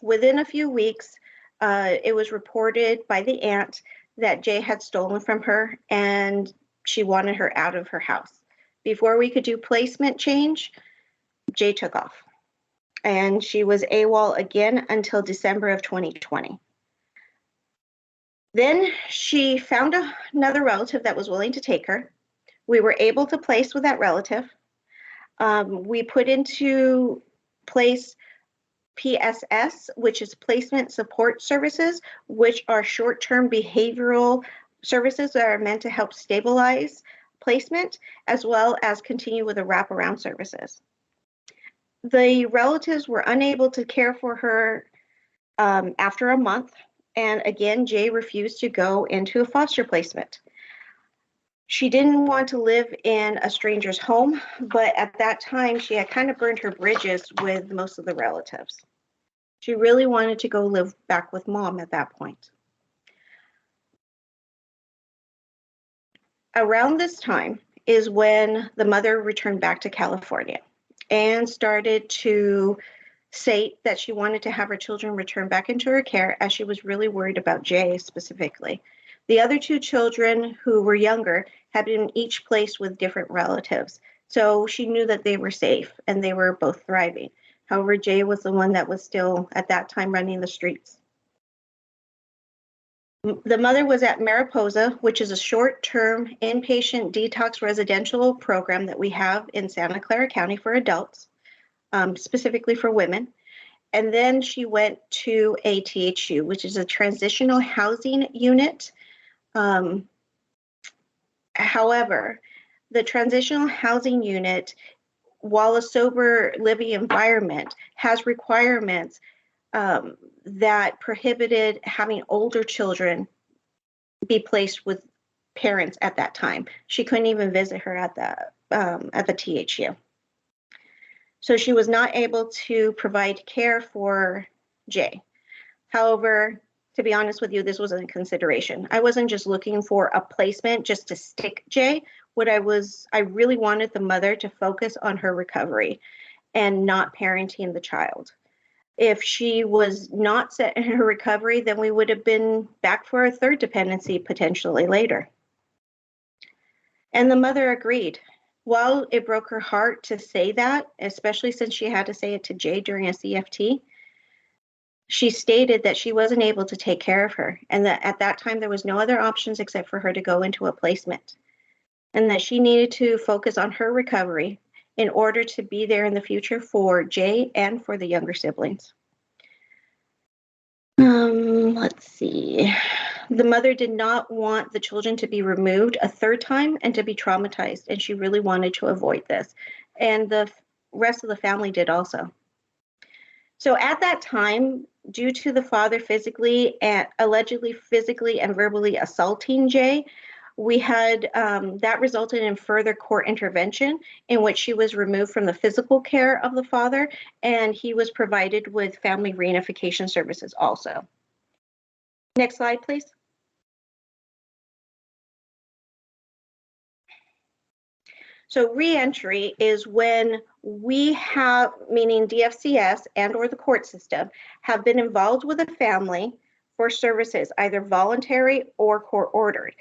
Within a few weeks, it was reported by the aunt that Jay had stolen from her and she wanted her out of her house. Before we could do placement change, Jay took off. And she was AWOL again until December of 2020. Then she found another relative that was willing to take her. We were able to place with that relative. We put into place PSS, which is Placement Support Services, which are short-term behavioral services that are meant to help stabilize placement, as well as continue with the wraparound services. The relatives were unable to care for her after a month, and again, Jay refused to go into a foster placement. She didn't want to live in a stranger's home, but at that time, she had kind of burned her bridges with most of the relatives. She really wanted to go live back with mom at that point. Around this time is when the mother returned back to California and started to say that she wanted to have her children return back into her care, as she was really worried about Jay specifically. The other two children who were younger had been each placed with different relatives, so she knew that they were safe and they were both thriving. However, Jay was the one that was still at that time running the streets. The mother was at Mariposa, which is a short-term inpatient detox residential program that we have in Santa Clara County for adults, specifically for women. And then she went to a THU, which is a transitional housing unit. However, the transitional housing unit, while a sober living environment, has requirements that prohibited having older children be placed with parents at that time. She couldn't even visit her at the THU. So she was not able to provide care for Jay. However, to be honest with you, this wasn't a consideration. I wasn't just looking for a placement just to stick Jay. I really wanted the mother to focus on her recovery and not parenting the child. If she was not set in her recovery, then we would have been back for a third dependency potentially later. And the mother agreed. While it broke her heart to say that, especially since she had to say it to Jay during a CFT, she stated that she wasn't able to take care of her, and that at that time there was no other options except for her to go into a placement, and that she needed to focus on her recovery in order to be there in the future for Jay and for the younger siblings. Let's see. The mother did not want the children to be removed a third time and to be traumatized, and she really wanted to avoid this. And the rest of the family did also. So at that time, due to the father allegedly physically and verbally assaulting Jay, we had that resulted in further court intervention in which she was removed from the physical care of the father, and he was provided with family reunification services also. Next slide, please. So reentry is when we have, meaning DFCS and or the court system, have been involved with a family for services, either voluntary or court ordered.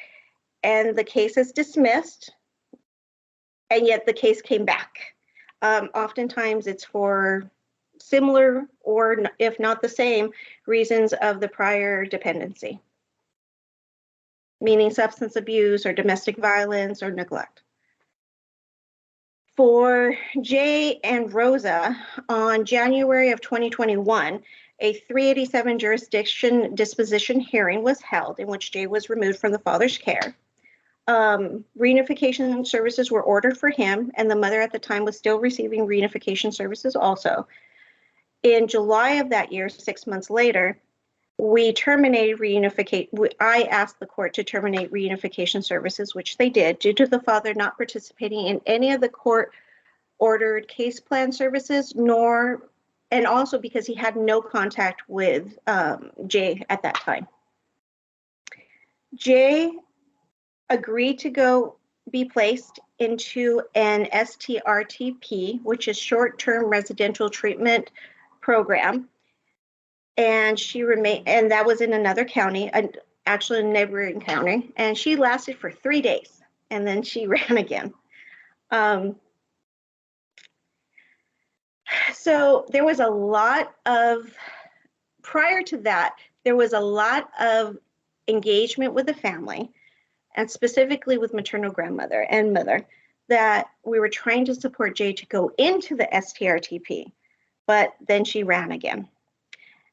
And the case is dismissed, and yet the case came back. Oftentimes it's for similar or if not the same reasons of the prior dependency, meaning substance abuse or domestic violence or neglect. For Jay and Rosa, on January of 2021, a 387 jurisdiction disposition hearing was held in which Jay was removed from the father's care. Reunification services were ordered for him, and the mother at the time was still receiving reunification services also. In July of that year, 6 months later, we terminated reunification. I asked the court to terminate reunification services, which they did, due to the father not participating in any of the court-ordered case plan services, and also because he had no contact with Jay at that time. Jay agreed to go be placed into an STRTP, which is short-term residential treatment program. And she remained, and that was in another county, actually a neighboring county, and she lasted for 3 days, and then she ran again. So there was a lot of, prior to that, there was a lot of engagement with the family, and specifically with maternal grandmother and mother, that we were trying to support Jay to go into the STRTP, but then she ran again.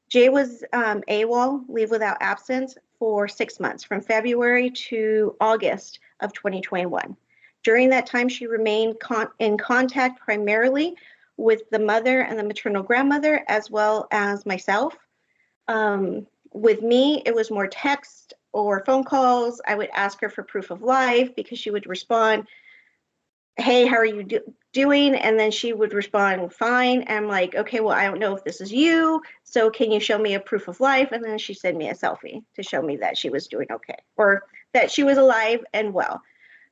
Jay was AWOL, leave without absence, for 6 months, from February to August of 2021. During that time, she remained in contact primarily with the mother and the maternal grandmother, as well as myself. With me, it was more text or phone calls. I would ask her for proof of life because she would respond, "Hey, how are you doing?" And then she would respond, "Fine." And I'm like, "Okay, well, I don't know if this is you. So can you show me a proof of life?" And then she sent me a selfie to show me that she was doing okay, or that she was alive and well.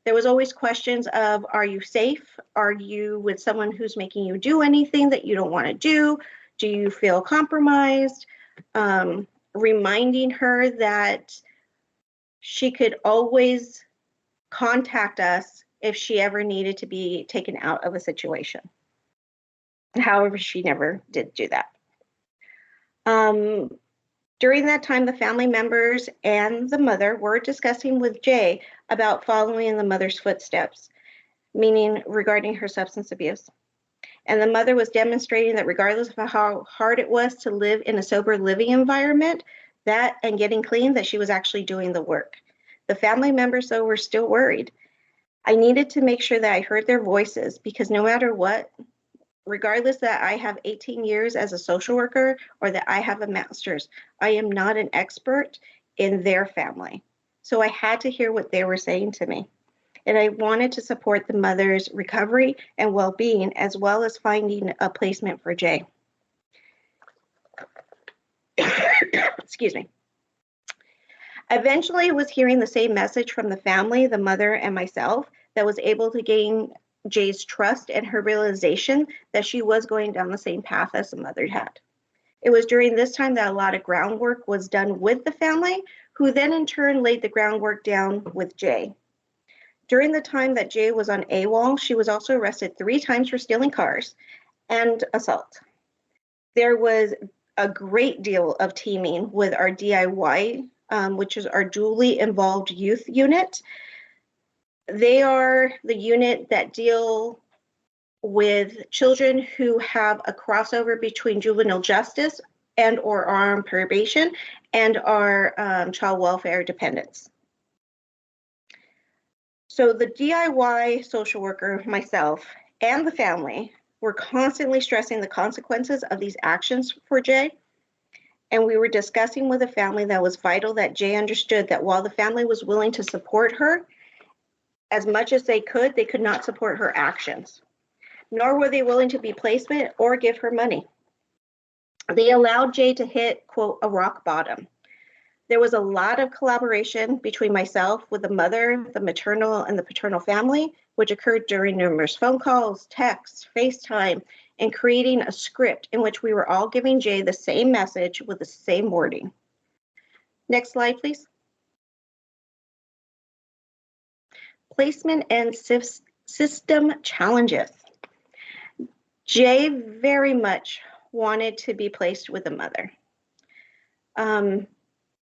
There was always questions of, are you safe? Are you with someone who's making you do anything that you don't want to do? Do you feel compromised? Reminding her that she could always contact us if she ever needed to be taken out of a situation. However, she never did do that. During that time, the family members and the mother were discussing with Jay about following in the mother's footsteps, meaning regarding her substance abuse. And the mother was demonstrating that regardless of how hard it was to live in a sober living environment, that and getting clean, that she was actually doing the work. The family members, though, were still worried. I needed to make sure that I heard their voices, because no matter what, regardless that I have 18 years as a social worker or that I have a master's, I am not an expert in their family. So I had to hear what they were saying to me. And I wanted to support the mother's recovery and well-being, as well as finding a placement for Jay. Excuse me. Eventually, I was hearing the same message from the family, the mother, and myself, that was able to gain Jay's trust and her realization that she was going down the same path as the mother had. It was during this time that a lot of groundwork was done with the family, who then in turn laid the groundwork down with Jay. During the time that Jay was on AWOL, she was also arrested 3 times for stealing cars and assault. There was a great deal of teaming with our DIY, which is our dually involved youth unit. They are the unit that deal with children who have a crossover between juvenile justice and or are on probation and are child welfare dependents. So the DIY social worker, myself, and the family were constantly stressing the consequences of these actions for Jay. And we were discussing with the family that it was vital that Jay understood that while the family was willing to support her as much as they could not support her actions, nor were they willing to be placement or give her money. They allowed Jay to hit, quote, a rock bottom. There was a lot of collaboration between myself with the mother, the maternal, and the paternal family, which occurred during numerous phone calls, texts, FaceTime, and creating a script in which we were all giving Jay the same message with the same wording. Next slide, please. Placement and system challenges. Jay very much wanted to be placed with the mother.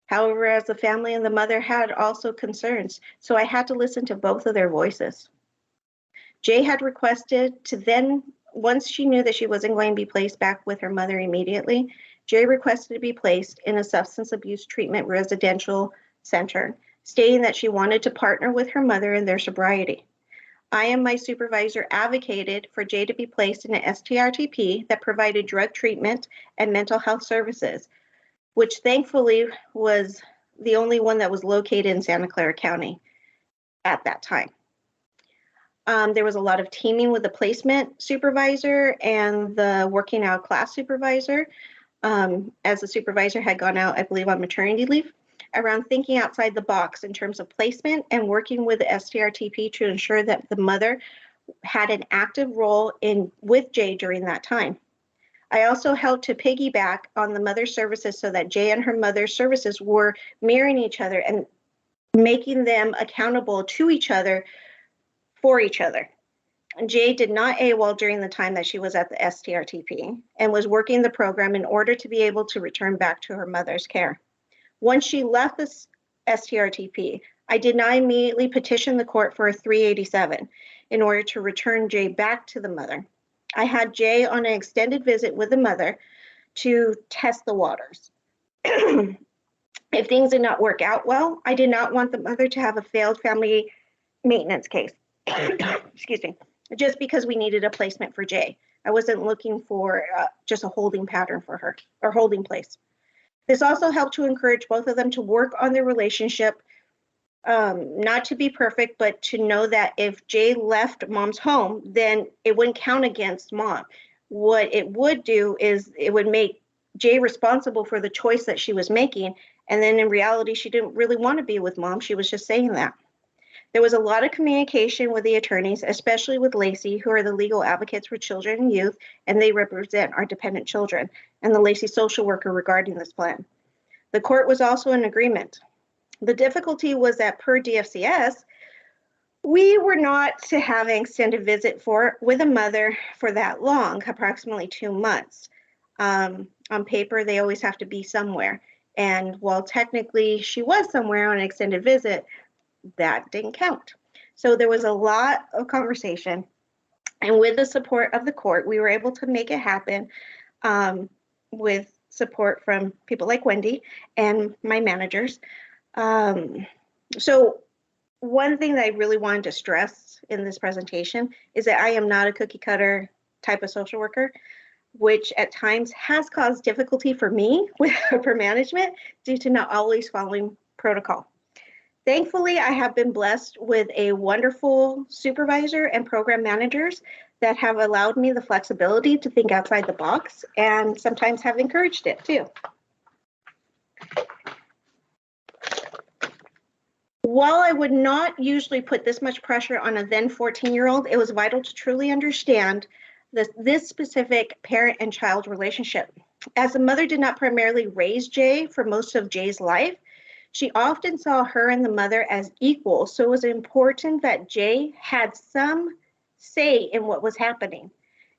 However, as the family and the mother had also concerns, so I had to listen to both of their voices. Jay had requested to then, once she knew that she wasn't going to be placed back with her mother immediately, Jay requested to be placed in a substance abuse treatment residential center, stating that she wanted to partner with her mother in their sobriety. I and my supervisor advocated for Jay to be placed in an STRTP that provided drug treatment and mental health services, which thankfully was the only one that was located in Santa Clara County at that time. There was a lot of teaming with the placement supervisor and the working out class supervisor, as the supervisor had gone out, I believe, on maternity leave, around thinking outside the box in terms of placement and working with the STRTP to ensure that the mother had an active role with Jay during that time. I also helped to piggyback on the mother's services so that Jay and her mother's services were mirroring each other and making them accountable to each other for each other. Jay did not AWOL during the time that she was at the STRTP and was working the program in order to be able to return back to her mother's care. Once she left the STRTP. I did not immediately petition the court for a 387 in order to return Jay back to the mother. I had Jay on an extended visit with the mother to test the waters. If things did not work out well, I did not want the mother to have a failed family maintenance case. Excuse me. Just because we needed a placement for Jay. I wasn't looking for just a holding pattern for her, or holding place. This also helped to encourage both of them to work on their relationship, not to be perfect, but to know that if Jay left mom's home, then it wouldn't count against mom. What it would do is it would make Jay responsible for the choice that she was making. And then in reality, she didn't really want to be with mom. She was just saying that. There was a lot of communication with the attorneys, especially with Lacey, who are the legal advocates for children and youth, and they represent our dependent children, and the Lacey social worker regarding this plan. The court was also in agreement. The difficulty was that per DFCS, we were not to have an extended visit with a mother for that long, approximately 2 months. On paper, they always have to be somewhere. And while technically she was somewhere on an extended visit, that didn't count. So there was a lot of conversation. And with the support of the court, we were able to make it happen with support from people like Wendy and my managers. So one thing that I really wanted to stress in this presentation is that I am not a cookie cutter type of social worker, which at times has caused difficulty for me for management due to not always following protocol. Thankfully, I have been blessed with a wonderful supervisor and program managers that have allowed me the flexibility to think outside the box and sometimes have encouraged it too. While I would not usually put this much pressure on a then 14-year-old, it was vital to truly understand this specific parent and child relationship. As the mother did not primarily raise Jay for most of Jay's life, she often saw her and the mother as equal, so it was important that Jay had some say in what was happening.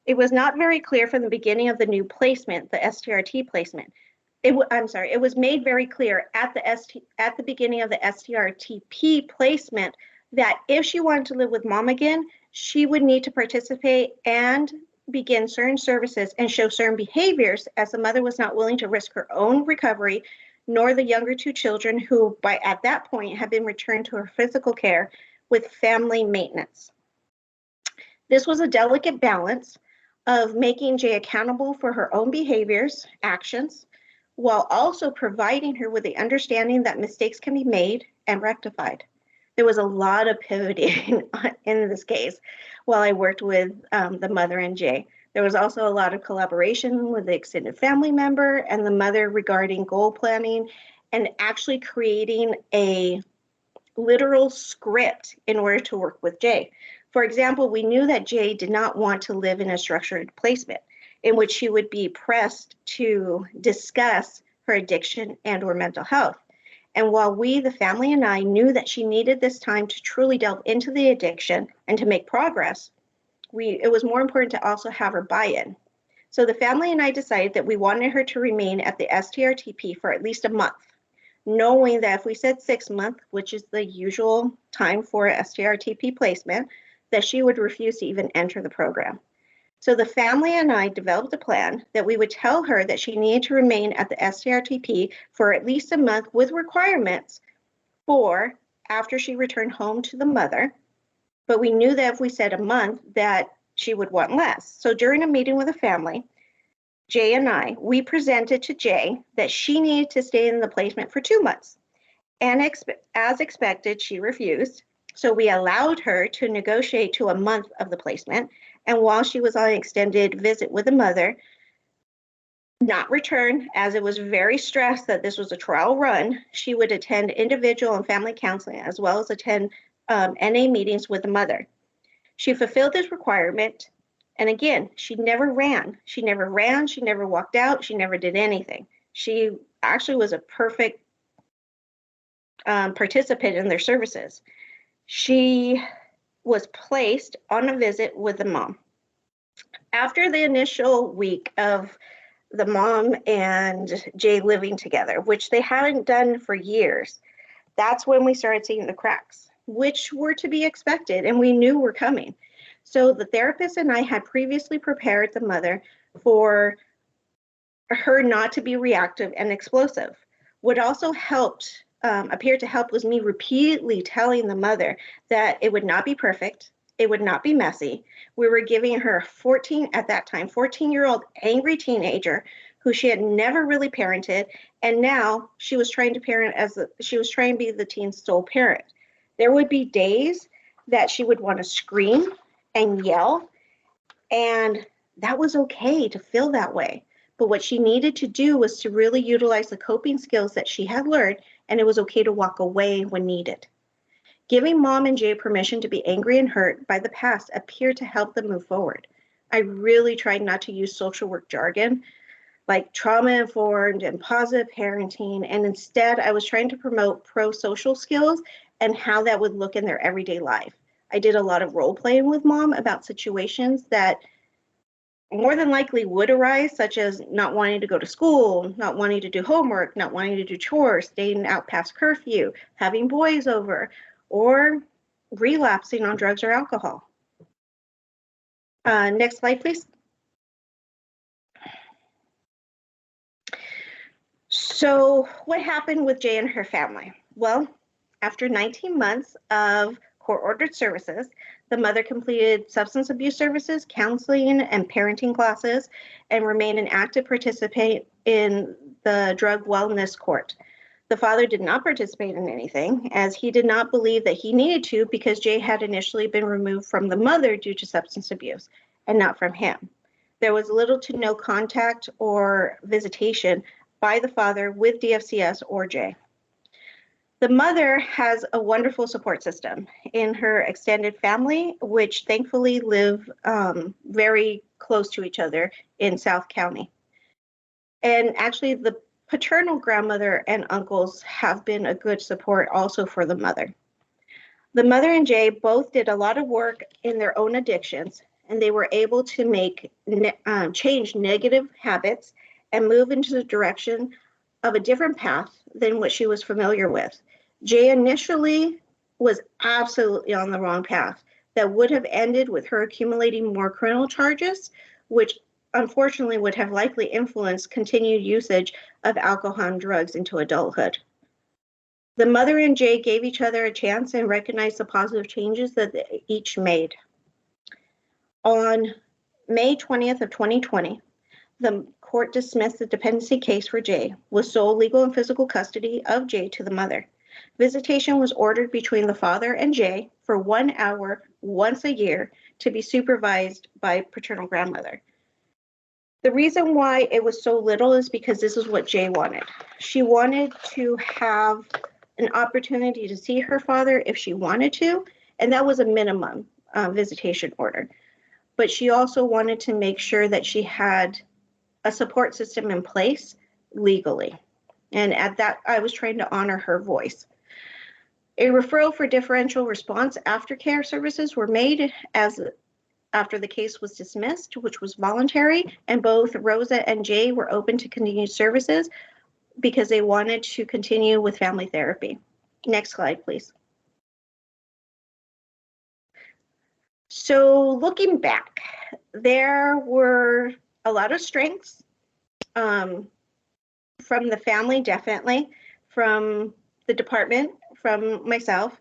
It was not very clear from the beginning of the new placement, the STRT placement. It was made very clear at the beginning of the STRTP placement that if she wanted to live with mom again, she would need to participate and begin certain services and show certain behaviors, as the mother was not willing to risk her own recovery, nor the younger 2 children who at that point had been returned to her physical care with family maintenance. This was a delicate balance of making Jay accountable for her own behaviors, actions, while also providing her with the understanding that mistakes can be made and rectified. There was a lot of pivoting in this case while I worked with the mother and Jay. There was also a lot of collaboration with the extended family member and the mother regarding goal planning and actually creating a literal script in order to work with Jay. For example, we knew that Jay did not want to live in a structured placement in which she would be pressed to discuss her addiction and or mental health. And while we, the family and I, knew that she needed this time to truly delve into the addiction and to make progress, it was more important to also have her buy-in. So the family and I decided that we wanted her to remain at the STRTP for at least a month, knowing that if we said 6 months, which is the usual time for a STRTP placement, that she would refuse to even enter the program. So the family and I developed a plan that we would tell her that she needed to remain at the STRTP for at least a month with requirements for after she returned home to the mother. But we knew that if we said a month, that she would want less. So during a meeting with the family, Jay and I, we presented to Jay that she needed to stay in the placement for 2 months. And as expected, she refused. So we allowed her to negotiate to a month of the placement. And while she was on an extended visit with the mother, not return, as it was very stressed that this was a trial run, she would attend individual and family counseling as well as attend NA meetings with the mother. She fulfilled this requirement. And again, she never ran. She never walked out. She never did anything. She actually was a perfect participant in their services. She was placed on a visit with the mom. After the initial week of the mom and Jay living together, which they hadn't done for years, That's when we started seeing the cracks, which were to be expected, and we knew were coming. So the therapist and I had previously prepared the mother for her not to be reactive and explosive. What also helped, appeared to help, was me repeatedly telling the mother that it would not be perfect, it would not be messy. We were giving her at that time, 14-year-old angry teenager who she had never really parented, and now she was trying to parent she was trying to be the teen's sole parent. There would be days that she would want to scream and yell, and that was okay to feel that way. But what she needed to do was to really utilize the coping skills that she had learned, and it was okay to walk away when needed. Giving Mom and Jay permission to be angry and hurt by the past appeared to help them move forward. I really tried not to use social work jargon like trauma-informed and positive parenting, and instead I was trying to promote pro-social skills and how that would look in their everyday life. I did a lot of role-playing with Mom about situations that more than likely would arise, such as not wanting to go to school, not wanting to do homework, not wanting to do chores, staying out past curfew, having boys over, or relapsing on drugs or alcohol. Next slide, please. So what happened with Jay and her family? Well, after 19 months of court-ordered services, the mother completed substance abuse services, counseling, and parenting classes, and remained an active participant in the drug wellness court. The father did not participate in anything, as he did not believe that he needed to, because Jay had initially been removed from the mother due to substance abuse, and not from him. There was little to no contact or visitation by the father with DFCS or Jay. The mother has a wonderful support system in her extended family, which thankfully live very close to each other in South County. And actually, the paternal grandmother and uncles have been a good support also for the mother. The mother and Jay both did a lot of work in their own addictions, and they were able to change negative habits and move into the direction of a different path than what she was familiar with. Jay initially was absolutely on the wrong path that would have ended with her accumulating more criminal charges, which unfortunately would have likely influenced continued usage of alcohol and drugs into adulthood. The mother and Jay gave each other a chance and recognized the positive changes that they each made. On May 20th of 2020, the court dismissed the dependency case for Jay with sole legal and physical custody of Jay to the mother. Visitation was ordered between the father and Jay for 1 hour once a year to be supervised by paternal grandmother. The reason why it was so little is because this is what Jay wanted. She wanted to have an opportunity to see her father if she wanted to, and that was a minimum visitation order. But she also wanted to make sure that she had a support system in place legally. And at that, I was trying to honor her voice. A referral for differential response aftercare services were made after the case was dismissed, which was voluntary, and both Rosa and Jay were open to continued services because they wanted to continue with family therapy. Next slide, please. So looking back, there were a lot of strengths from the family, definitely, from the department, from myself,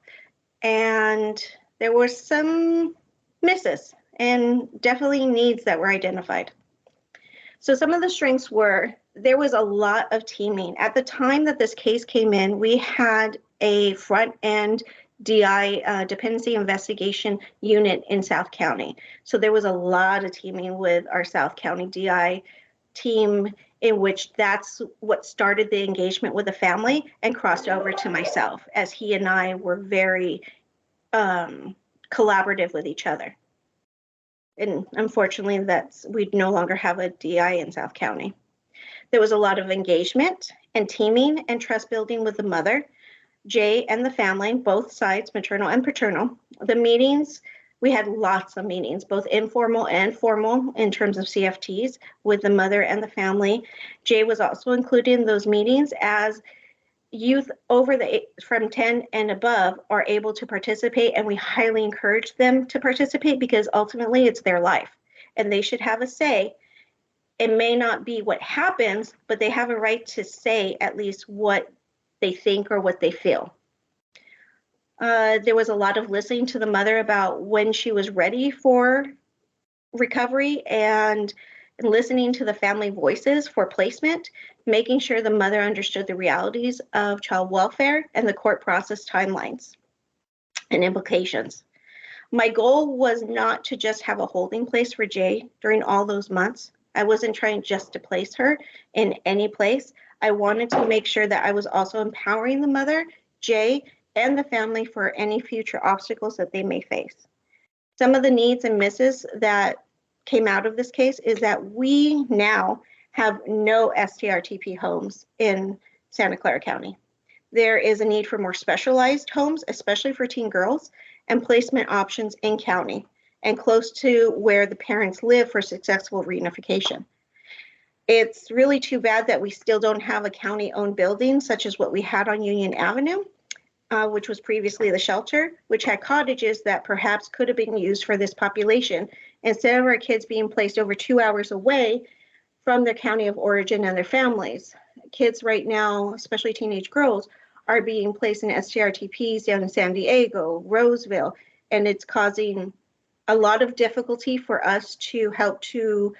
and there were some misses and definitely needs that were identified. So some of the strengths were, there was a lot of teaming. At the time that this case came in, we had a front-end DI dependency investigation unit in South County. So there was a lot of teaming with our South County DI team, in which that's what started the engagement with the family and crossed over to myself, as he and I were very collaborative with each other. And unfortunately, we no longer have a DI in South County. There was a lot of engagement and teaming and trust building with the mother, Jay, and the family, both sides, maternal and paternal. The meetings, we had lots of meetings, both informal and formal in terms of CFTs with the mother and the family. Jay was also included in those meetings, as youth from 10 and above are able to participate, and we highly encourage them to participate because ultimately it's their life and they should have a say. It may not be what happens, but they have a right to say at least what they think or what they feel. There was a lot of listening to the mother about when she was ready for recovery and listening to the family voices for placement, making sure the mother understood the realities of child welfare and the court process timelines and implications. My goal was not to just have a holding place for Jay during all those months. I wasn't trying just to place her in any place. I wanted to make sure that I was also empowering the mother, Jay, and the family for any future obstacles that they may face. Some of the needs and misses that came out of this case is that we now have no STRTP homes in Santa Clara County. There is a need for more specialized homes, especially for teen girls, and placement options in county and close to where the parents live for successful reunification. It's really too bad that we still don't have a county-owned building such as what we had on Union Avenue, which was previously the shelter, which had cottages that perhaps could have been used for this population instead of our kids being placed over 2 hours away from their county of origin and their families. Kids right now, especially teenage girls, are being placed in STRTPs down in San Diego, Roseville, and it's causing a lot of difficulty for us to help to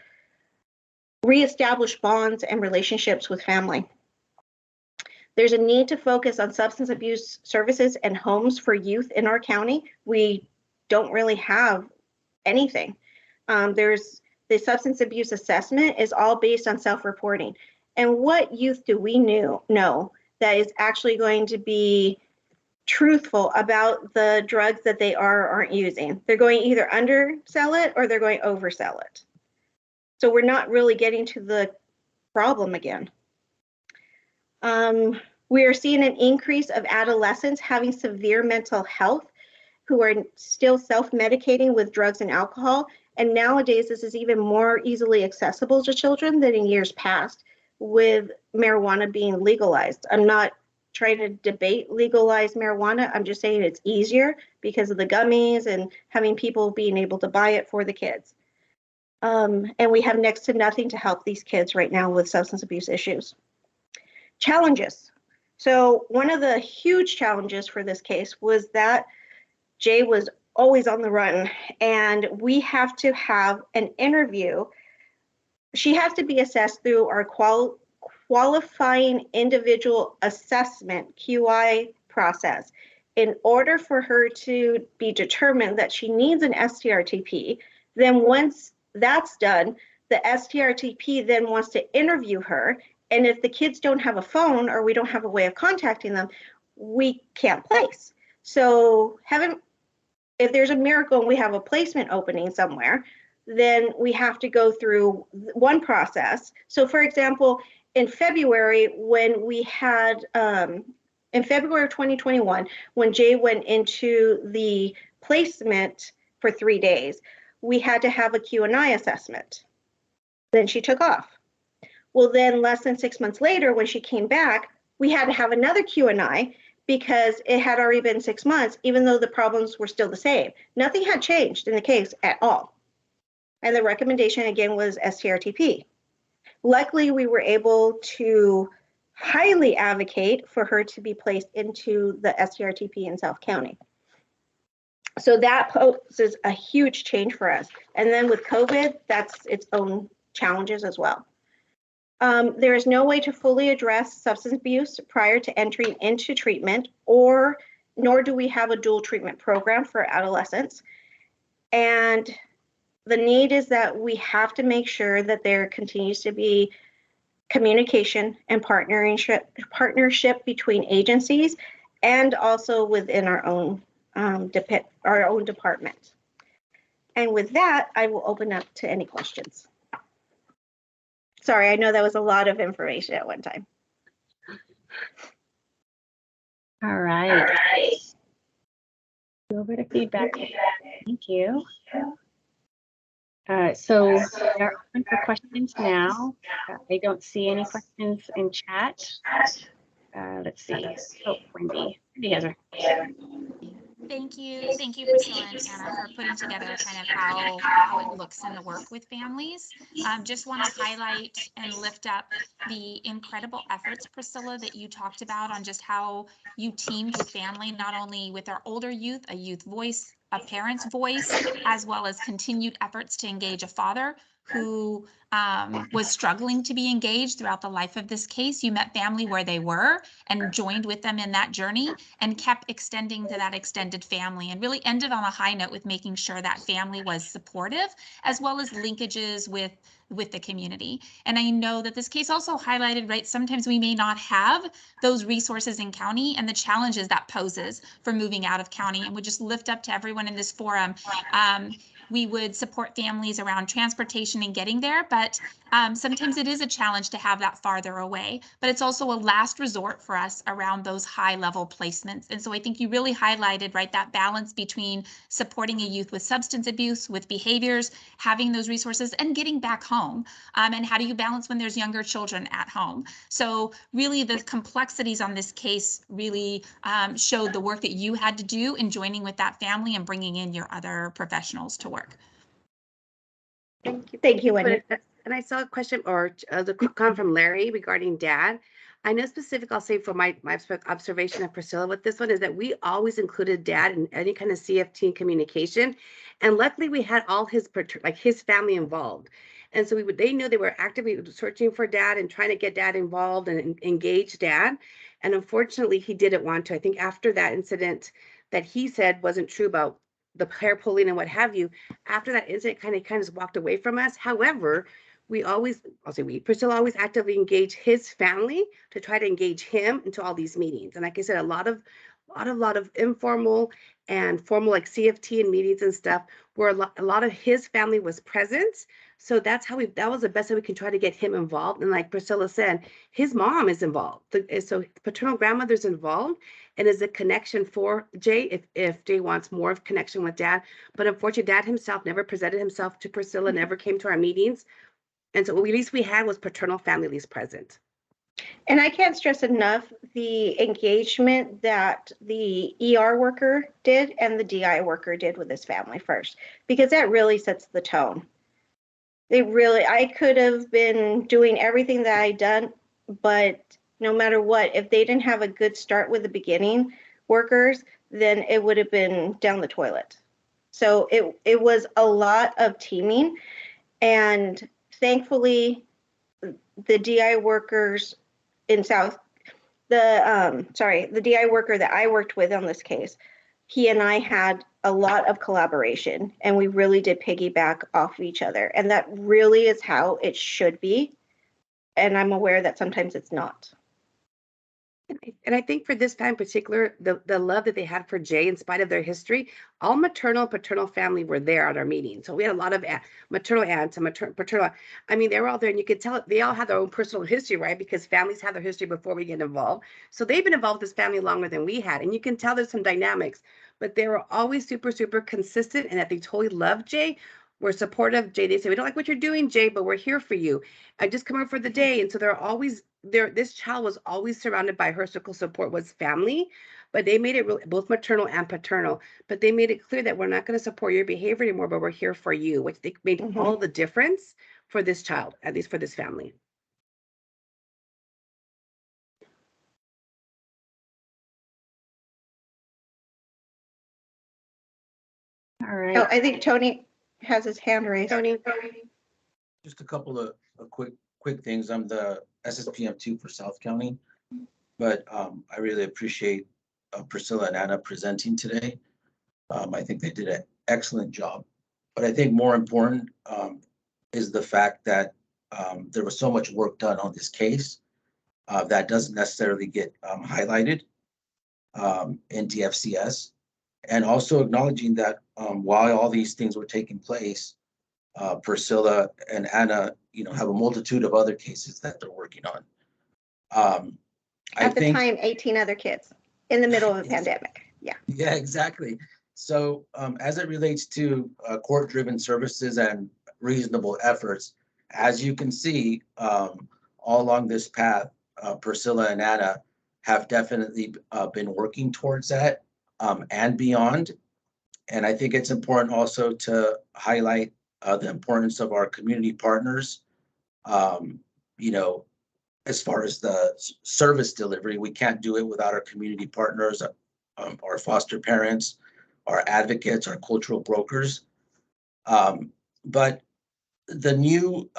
reestablish bonds and relationships with family. There's a need to focus on substance abuse services and homes for youth in our county. We don't really have anything. There's the substance abuse assessment is all based on self-reporting. And what youth do we know that is actually going to be truthful about the drugs that they are or aren't using? They're going either undersell it or they're going oversell it. So we're not really getting to the problem again. We are seeing an increase of adolescents having severe mental health who are still self-medicating with drugs and alcohol. And nowadays, this is even more easily accessible to children than in years past with marijuana being legalized. I'm not trying to debate legalized marijuana. I'm just saying it's easier because of the gummies and having people being able to buy it for the kids. And we have next to nothing to help these kids right now with substance abuse issues. Challenges. So one of the huge challenges for this case was that Jay was always on the run, and we have to have an interview. She has to be assessed through our qualifying individual assessment, QI process. In order for her to be determined that she needs an STRTP, then once that's done, the STRTP then wants to interview her. And if the kids don't have a phone or we don't have a way of contacting them, we can't place. So if there's a miracle and we have a placement opening somewhere, then we have to go through one process. So for example, in February, when we had, in February of 2021, when Jay went into the placement for 3 days, we had to have a Q&I assessment. Then she took off. Well, then less than 6 months later, when she came back, we had to have another Q&I because it had already been 6 months, even though the problems were still the same. Nothing had changed in the case at all. And the recommendation again was STRTP. Luckily, we were able to highly advocate for her to be placed into the STRTP in South County. So that poses a huge change for us. And then with COVID, that's its own challenges as well. There is no way to fully address substance abuse prior to entering into treatment, nor do we have a dual treatment program for adolescents. And the need is that we have to make sure that there continues to be communication and partnership between agencies and also within our own department. And with that, I will open up to any questions. Sorry, I know that was a lot of information at one time. All right. Go over to feedback. Thank you. So we are open for questions now. I don't see any questions in chat. Let's see. Oh, Wendy has her. Thank you, Priscilla and Anna, for putting together kind of how it looks in the work with families. Just want to highlight and lift up the incredible efforts, Priscilla, that you talked about on just how you teamed with family, not only with our older youth, a youth voice, a parent's voice, as well as continued efforts to engage a father who was struggling to be engaged throughout the life of this case. You met family where they were and joined with them in that journey and kept extending to that extended family, and really ended on a high note with making sure that family was supportive, as well as linkages with the community. And I know that this case also highlighted, right, sometimes we may not have those resources in county and the challenges that poses for moving out of county, and would just lift up to everyone in this forum. We would support families around transportation and getting there, but sometimes it is a challenge to have that farther away, but it's also a last resort for us around those high level placements. And so I think you really highlighted, right, that balance between supporting a youth with substance abuse, with behaviors, having those resources, and getting back home. And how do you balance when there's younger children at home? So really the complexities on this case really showed the work that you had to do in joining with that family and bringing in your other professionals to work. Thank you. Thank you, Wendy. And I saw a question or the comment from Larry regarding dad. I know specific, I'll say for my observation of Priscilla with this one is that we always included dad in any kind of CFT communication. And luckily we had all his family involved. And so they knew they were actively searching for dad and trying to get dad involved and engage dad. And unfortunately he didn't want to. I think after that incident that he said wasn't true about the hair pulling and what have you, after that incident kind of just walked away from us. However, Priscilla always actively engaged his family to try to engage him into all these meetings. And like I said, a lot of informal and formal like CFT and meetings and stuff where a lot of his family was present. So that's how that was the best way we can try to get him involved. And like Priscilla said, his mom is involved. So paternal grandmother's involved and is a connection for Jay if Jay wants more of connection with dad. But unfortunately, dad himself never presented himself to Priscilla, never came to our meetings. And so at least we had was paternal families present. And I can't stress enough the engagement that the ER worker did and the DI worker did with his family first, because that really sets the tone. I could have been doing everything that I'd done, but no matter what, if they didn't have a good start with the beginning workers, then it would have been down the toilet. So it was a lot of teaming, and thankfully the DI workers in the DI worker that I worked with on this case, he and I had a lot of collaboration, and we really did piggyback off each other. And that really is how it should be. And I'm aware that sometimes it's not. And I think for this time in particular, the love that they had for Jay, in spite of their history, all maternal and paternal family were there at our meeting. So we had a lot of maternal aunts and paternal. I mean, they were all there, and you could tell they all had their own personal history, right? Because families have their history before we get involved. So they've been involved with this family longer than we had, and you can tell there's some dynamics. But they were always super, super consistent, and that they totally loved Jay. We're supportive of Jay. They say, we don't like what you're doing, Jay, but we're here for you. I just come out for the day. And so they're always there. This child was always surrounded by her circle support was family, but they made it really both maternal and paternal, but they made it clear that we're not going to support your behavior anymore, but we're here for you, which they made all the difference for this child, at least for this family. All right. Oh, I think Tony has his hand raised. Tony. Just a couple of quick things. I'm the SSPM2 for South County, but I really appreciate Priscilla and Anna presenting today. I think they did an excellent job. But I think more important is the fact that there was so much work done on this case that doesn't necessarily get highlighted in DFCS. And also acknowledging that while all these things were taking place, Priscilla and Anna, have a multitude of other cases that they're working on. At the time, 18 other kids in the middle of a pandemic. Yeah. Yeah, exactly. So as it relates to court-driven services and reasonable efforts, as you can see, all along this path, Priscilla and Anna have definitely been working towards that and beyond. And I think it's important also to highlight the importance of our community partners. You know, as far as the service delivery, we can't do it without our community partners, our foster parents, our advocates, our cultural brokers. But the new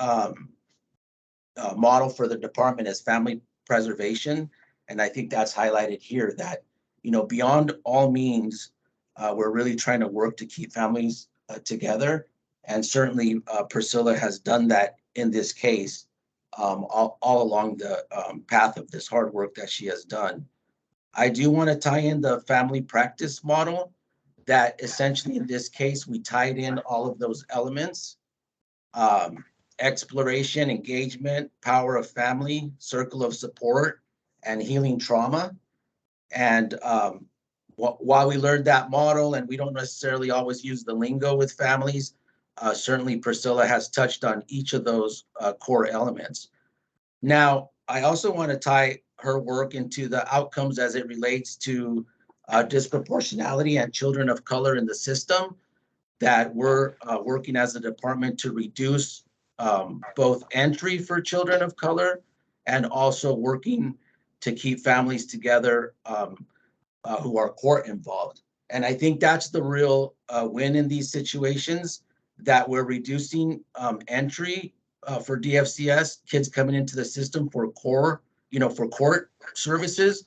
model for the department is family preservation. And I think that's highlighted here that, you know, beyond all means, we're really trying to work to keep families together. And certainly Priscilla has done that in this case, all along the path of this hard work that she has done. I do want to tie in the family practice model that essentially in this case, we tied in all of those elements. Exploration, engagement, power of family, circle of support, and healing trauma. And while we learned that model and we don't necessarily always use the lingo with families, certainly Priscilla has touched on each of those core elements. Now, I also want to tie her work into the outcomes as it relates to disproportionality and children of color in the system, that we're working as a department to reduce both entry for children of color and also working to keep families together who are court involved. And I think that's the real win in these situations, that we're reducing entry for DFCS, kids coming into the system for core, you know, for court services,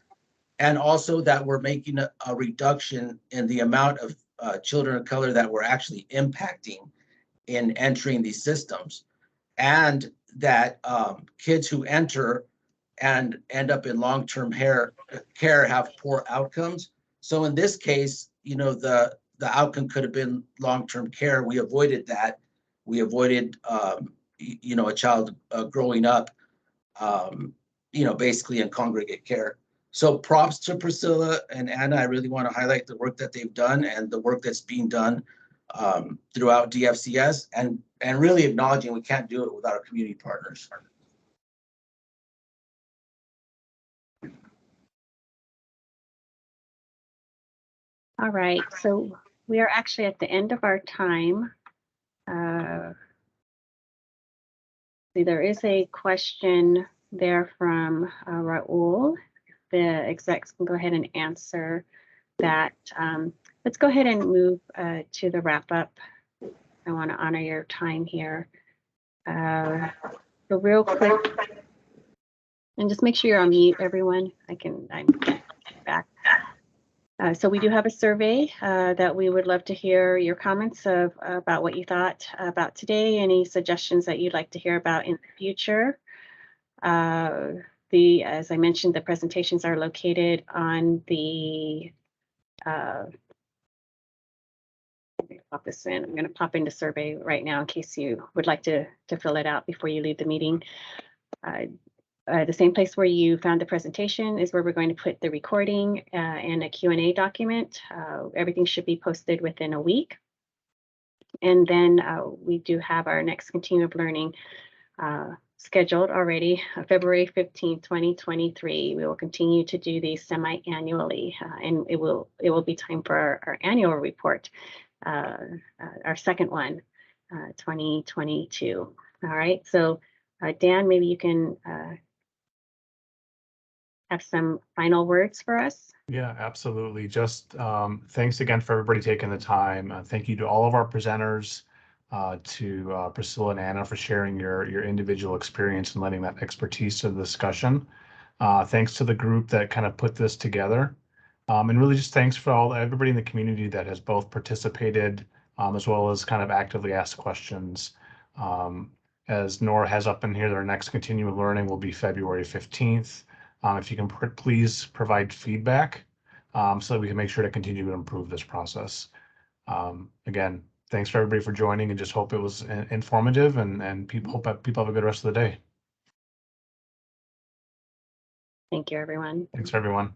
and also that we're making a reduction in the amount of children of color that we're actually impacting in entering these systems. And that kids who enter and end up in long-term care have poor outcomes. So in this case, you know, the outcome could have been long-term care. We avoided that. We avoided, you know, a child growing up, you know, basically in congregate care. So props to Priscilla and Anna. I really want to highlight the work that they've done and the work that's being done throughout DFCS, and really acknowledging we can't do it without our community partners. All right, so we are actually at the end of our time. See, there is a question there from Raul. The execs can go ahead and answer that. Let's go ahead and move to the wrap up. I want to honor your time here. So real quick, and just make sure you're on mute, everyone. I'm back. So we do have a survey that we would love to hear your comments about what you thought about today, any suggestions that you'd like to hear about in the future. As I mentioned, the presentations are located on the pop this in. I'm going to pop into survey right now in case you would like to fill it out before you leave the meeting. The same place where you found the presentation is where we're going to put the recording and a Q&A document. Everything should be posted within a week. And then we do have our next Continuum of Learning scheduled already, February 15th, 2023. We will continue to do these semi-annually, and it will be time for our annual report, our second one, 2022. All right, so Dan, maybe you can have some final words for us. Yeah, absolutely. Just thanks again for everybody taking the time. Thank you to all of our presenters, to Priscilla and Anna for sharing your individual experience and lending that expertise to the discussion. Thanks to the group that kind of put this together. And really just thanks for everybody in the community that has both participated as well as kind of actively asked questions. As Nora has up in here, our next Continuum of Learning will be February 15th. If you can please provide feedback so that we can make sure to continue to improve this process. Again, thanks for everybody for joining, and just hope it was informative, and hope people have a good rest of the day. Thank you, everyone. Thanks, everyone.